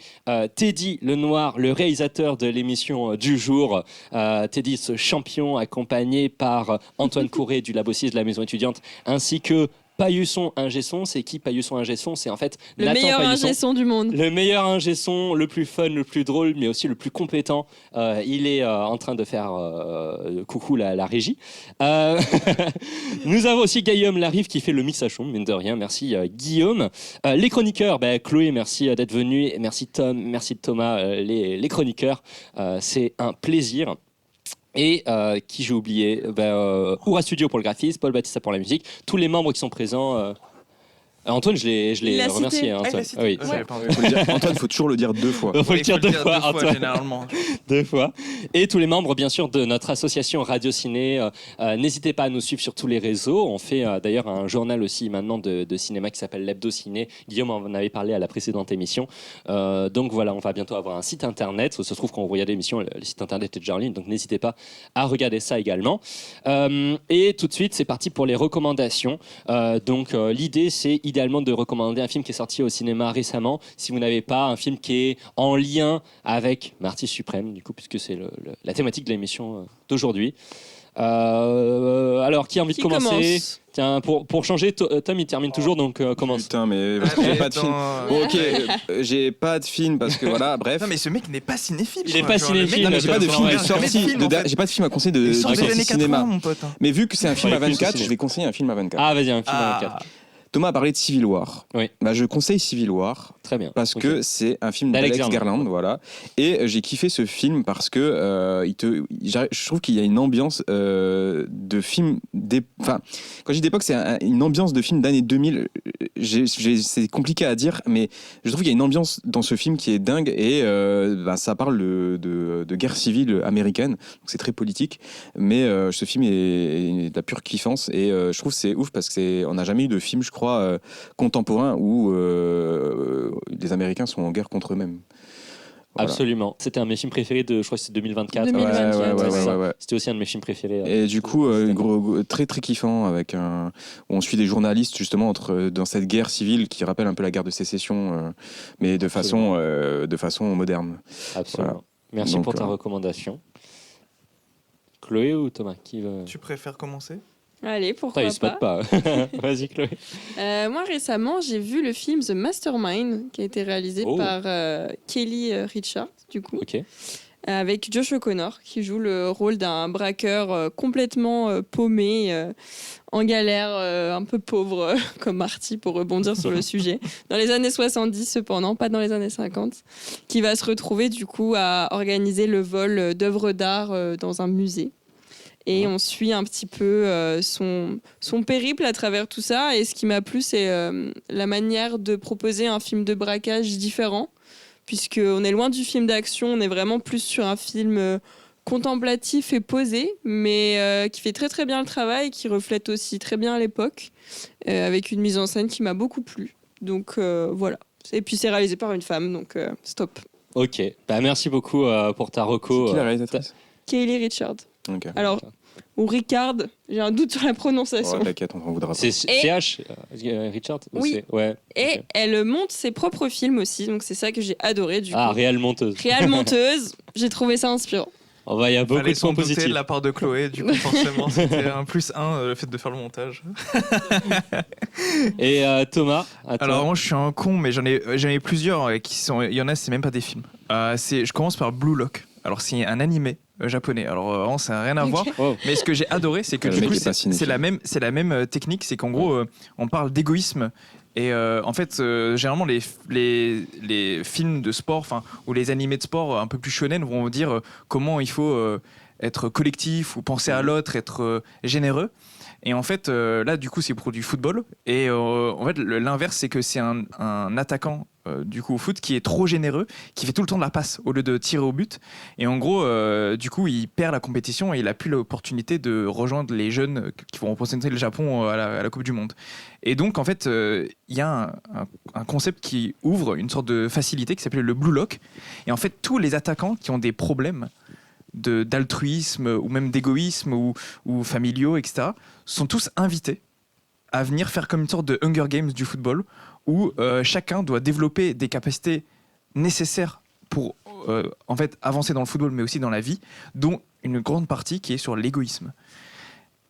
Teddy Lenoir, le réalisateur de l'émission du jour. Teddy, ce champion, accompagné par Antoine Courret du Labo 6 de la Maison étudiante, ainsi que Paillusson Ingé Son. C'est qui Paillusson Ingé Son? C'est en fait Le Nathan meilleur Paillusson. ingé son du monde. Le meilleur ingé son, le plus fun, le plus drôle, mais aussi le plus compétent. Il est en train de faire coucou la régie. Nous avons aussi Guillaume Larive qui fait le mixage son, mine de rien. Merci Guillaume. Les chroniqueurs, Chloé, merci d'être venue. Merci Tom, merci Thomas, les chroniqueurs. C'est un plaisir. Et qui j'ai oublié, Oura Studio pour le graphisme, Paul Baptista pour la musique, tous les membres qui sont présents. Antoine, je l'ai remercié. Antoine. Cité. Oui, Ouais. Antoine, faut toujours le dire 2 fois. il faut le dire deux fois, Antoine. généralement. 2 fois. Et tous les membres, bien sûr, de notre association Radio Ciné. N'hésitez pas à nous suivre sur tous les réseaux. On fait d'ailleurs un journal aussi maintenant de cinéma qui s'appelle l'Hebdo Ciné. Guillaume en avait parlé à la précédente émission. Donc voilà, on va bientôt avoir un site internet. Ça se trouve quand on regarde l'émission, le site internet est déjà en ligne. Donc n'hésitez pas à regarder ça également. Et tout de suite, c'est parti pour les recommandations. Donc l'idée, c'est idéalement de recommander un film qui est sorti au cinéma récemment. Si vous n'avez pas un film qui est en lien avec Martyr Suprême, du coup, puisque c'est la thématique de l'émission d'aujourd'hui. Alors, qui a envie de commencer? Commence. Tiens, pour changer, Tom, il termine toujours, donc commence. Putain, mais parce que j'ai pas de film. Bon, ok, j'ai pas de film parce que voilà, bref. Non, mais ce mec n'est pas cinéphile. Il est quoi. pas Genre, le cinéphile, mec, Non, mais j'ai pas de film de Ouais, sortie. J'ai pas de film à conseiller de il sort des sortie années 80, cinéma. mon pote. hein. Mais vu que c'est un film Ouais, à plus 24, ciné. je vais conseiller un film à 24. Ah, vas-y, un film à 24. Thomas a parlé de Civil War. Oui. Bah, je conseille Civil War Très bien. parce Ok. que c'est un film D'Alex d'Alex Garland, voilà. Et j'ai kiffé ce film parce que je trouve qu'il y a une ambiance de film. Enfin, quand je dis d'époque, c'est une ambiance de film d'année 2000. C'est compliqué à dire, mais je trouve qu'il y a une ambiance dans ce film qui est dingue et ça parle de guerre civile américaine. Donc c'est très politique, mais ce film est de la pure kiffance et je trouve que c'est ouf parce que on n'a jamais eu de film, je crois, contemporain où les Américains sont en guerre contre eux-mêmes. Voilà. Absolument. C'était un de mes films préférés je crois que c'est 2024. 2024, Ouais. C'était aussi un de mes films préférés. Et du coup, très très kiffant avec où on suit des journalistes justement dans cette guerre civile qui rappelle un peu la guerre de sécession, mais de façon moderne. Absolument. Voilà. Merci Donc, pour ta recommandation. Chloé ou Thomas qui veut... Tu préfères commencer? Allez, pourquoi Il se spot pas. Vas-y, Chloé. Moi, récemment, j'ai vu le film The Mastermind, qui a été réalisé par Kelly Richard, du coup, Ok. avec Josh O'Connor, qui joue le rôle d'un braqueur complètement paumé, en galère, un peu pauvre, comme Marty, pour rebondir sur le sujet, dans les années 70 cependant, pas dans les années 50, qui va se retrouver, du coup, à organiser le vol d'œuvres d'art dans un musée. Et on suit un petit peu son périple à travers tout ça. Et ce qui m'a plu, c'est la manière de proposer un film de braquage différent, puisqu'on est loin du film d'action, on est vraiment plus sur un film contemplatif et posé, mais qui fait très très bien le travail, qui reflète aussi très bien l'époque, avec une mise en scène qui m'a beaucoup plu. Donc voilà. Et puis c'est réalisé par une femme, donc stop. Ok. Merci beaucoup pour ta reco. C'est qui la réalisatrice? Kelly Richard. Ok. Alors, ou Ricard, j'ai un doute sur la prononciation. Oh, t'inquiète, on voudra pas. C'est CH Richard ou Oui. Ouais. Et Ok. elle monte ses propres films aussi, donc c'est ça que j'ai adoré du coup. Réelle monteuse. Réelle monteuse, j'ai trouvé ça inspirant. Il y a beaucoup Fallait de s'en points douter positifs. de la part de Chloé, du coup forcément c'était un +1 le fait de faire le montage. Et Thomas, à toi. Alors moi je suis un con, mais j'en ai plusieurs qui sont. Il y en a, c'est même pas des films. Je commence par Blue Lock. Alors c'est un animé japonais. Alors vraiment, ça n'a rien à voir. Wow. Mais ce que j'ai adoré, c'est que Le du mec coup, est pas c'est la même technique. C'est qu'en gros, on parle d'égoïsme. Et en fait, généralement, les films de sport, ou les animés de sport un peu plus shonen vont dire comment il faut être collectif ou penser à l'autre, être généreux. Et en fait, là, du coup, c'est pour du football. Et en fait, l'inverse, c'est que c'est un attaquant du coup au foot qui est trop généreux, qui fait tout le temps de la passe au lieu de tirer au but. Et en gros, du coup, il perd la compétition et il a plus l'opportunité de rejoindre les jeunes qui vont représenter le Japon à la Coupe du Monde. Et donc, en fait, il y a un concept qui ouvre une sorte de facilité qui s'appelle le Blue Lock. Et en fait, tous les attaquants qui ont des problèmes d'altruisme ou même d'égoïsme ou familiaux, etc., sont tous invités à venir faire comme une sorte de Hunger Games du football où chacun doit développer des capacités nécessaires pour en fait avancer dans le football mais aussi dans la vie, dont une grande partie qui est sur l'égoïsme.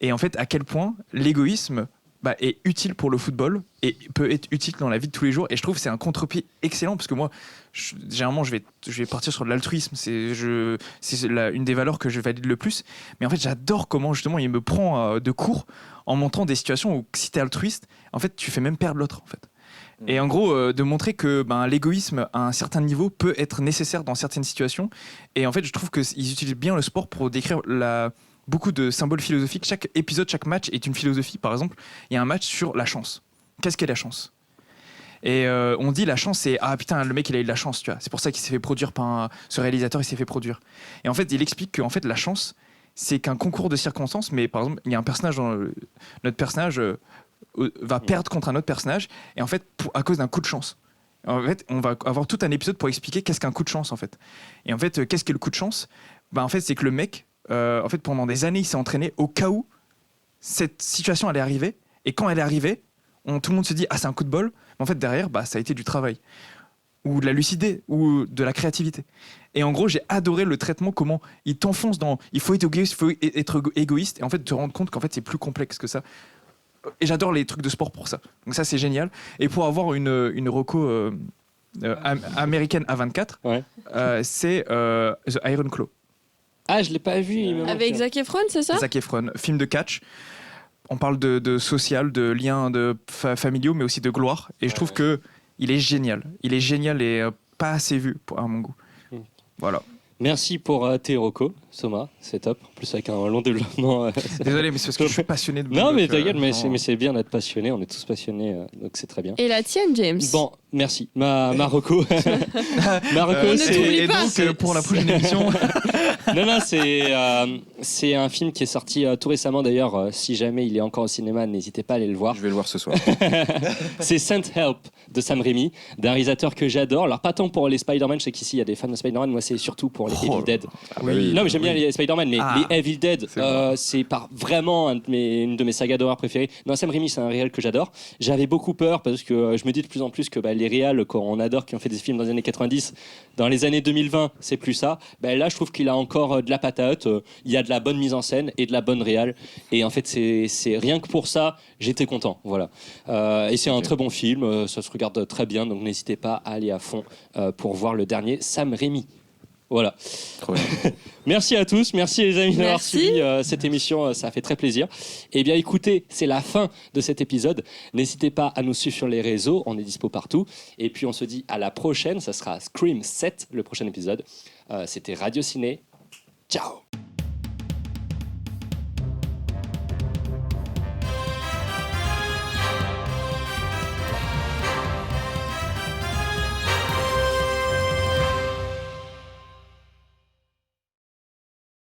Et en fait, à quel point l'égoïsme est utile pour le football et peut être utile dans la vie de tous les jours. Et je trouve que c'est un contre-pied excellent parce que moi, généralement, je vais partir sur de l'altruisme. C'est une des valeurs que je valide le plus. Mais en fait, j'adore comment justement il me prend de court en montrant des situations où si t'es altruiste, en fait, tu fais même perdre l'autre. En fait. Et en gros, de montrer que l'égoïsme à un certain niveau peut être nécessaire dans certaines situations. Et en fait, je trouve qu'ils utilisent bien le sport pour décrire beaucoup de symboles philosophiques. Chaque épisode, chaque match est une philosophie. Par exemple, il y a un match sur la chance. Qu'est-ce qu'est la chance ? Et on dit la chance, c'est ah putain, le mec il a eu de la chance, tu vois. C'est pour ça qu'il s'est fait produire par ce réalisateur, il s'est fait produire. Et en fait, il explique que en fait, la chance, c'est qu'un concours de circonstances. Mais par exemple, il y a un personnage notre personnage va perdre contre un autre personnage, et en fait, à cause d'un coup de chance. En fait, on va avoir tout un épisode pour expliquer qu'est-ce qu'un coup de chance en fait. Et en fait, qu'est-ce qu'est le coup de chance ? En fait, c'est que le mec en fait, pendant des années, il s'est entraîné au cas où cette situation allait arriver. Et quand elle est arrivée, tout le monde se dit « Ah, c'est un coup de bol ». Mais en fait, derrière, ça a été du travail. Ou de la lucidité, ou de la créativité. Et en gros, j'ai adoré le traitement, comment il t'enfonce dans « Il faut être égoïste ». Et en fait, te rendre compte qu'en fait, c'est plus complexe que ça. Et j'adore les trucs de sport pour ça. Donc ça, c'est génial. Et pour avoir une reco américaine A24, c'est The Iron Claw. Ah, je l'ai pas vu. Avec Zac Efron, c'est ça ? Zac Efron, film de catch. On parle de social, de liens familiaux, mais aussi de gloire. Et je trouve que il est génial. Il est génial et pas assez vu à mon goût. Voilà. Merci pour tes recos, Soma, c'est top. En plus avec un long développement. Désolé, mais c'est parce que je suis passionné de non, mais t'inquiète, mais c'est bien d'être passionné. On est tous passionnés, donc c'est très bien. Et la tienne, James ? Bon, merci. Ma reco. Ma reco, et donc pour la prochaine émission. Non, c'est un film qui est sorti tout récemment. D'ailleurs, si jamais il est encore au cinéma, n'hésitez pas à aller le voir. Je vais le voir ce soir. C'est Sent Help de Sam Raimi, d'un réalisateur que j'adore. Alors pas tant pour les Spider-Man, je sais qu'ici il y a des fans de Spider-Man. Moi, c'est surtout pour les Evil Dead. Oui. Non, mais j'aime bien les Spider-Man, mais les Evil Dead, c'est vraiment une de mes sagas d'horreur préférées. Non, Sam Raimi, c'est un réal que j'adore. J'avais beaucoup peur parce que je me dis de plus en plus que les réals qu'on adore, qui ont fait des films dans les années 90, dans les années 2020, c'est plus ça. Là, je trouve qu'il a encore de la patate. Il y a de la bonne mise en scène et de la bonne réal. Et en fait, c'est rien que pour ça, j'étais content. Voilà. Et c'est un très bon film. Ça se regarde très bien. Donc n'hésitez pas à aller à fond pour voir le dernier Sam Raimi. Voilà. Merci à tous, merci les amis d'avoir suivi cette émission, ça fait très plaisir. Eh bien écoutez, c'est la fin de cet épisode. N'hésitez pas à nous suivre sur les réseaux, on est dispo partout. Et puis on se dit à la prochaine, ça sera Scream 7, le prochain épisode. C'était Radio Ciné. Ciao.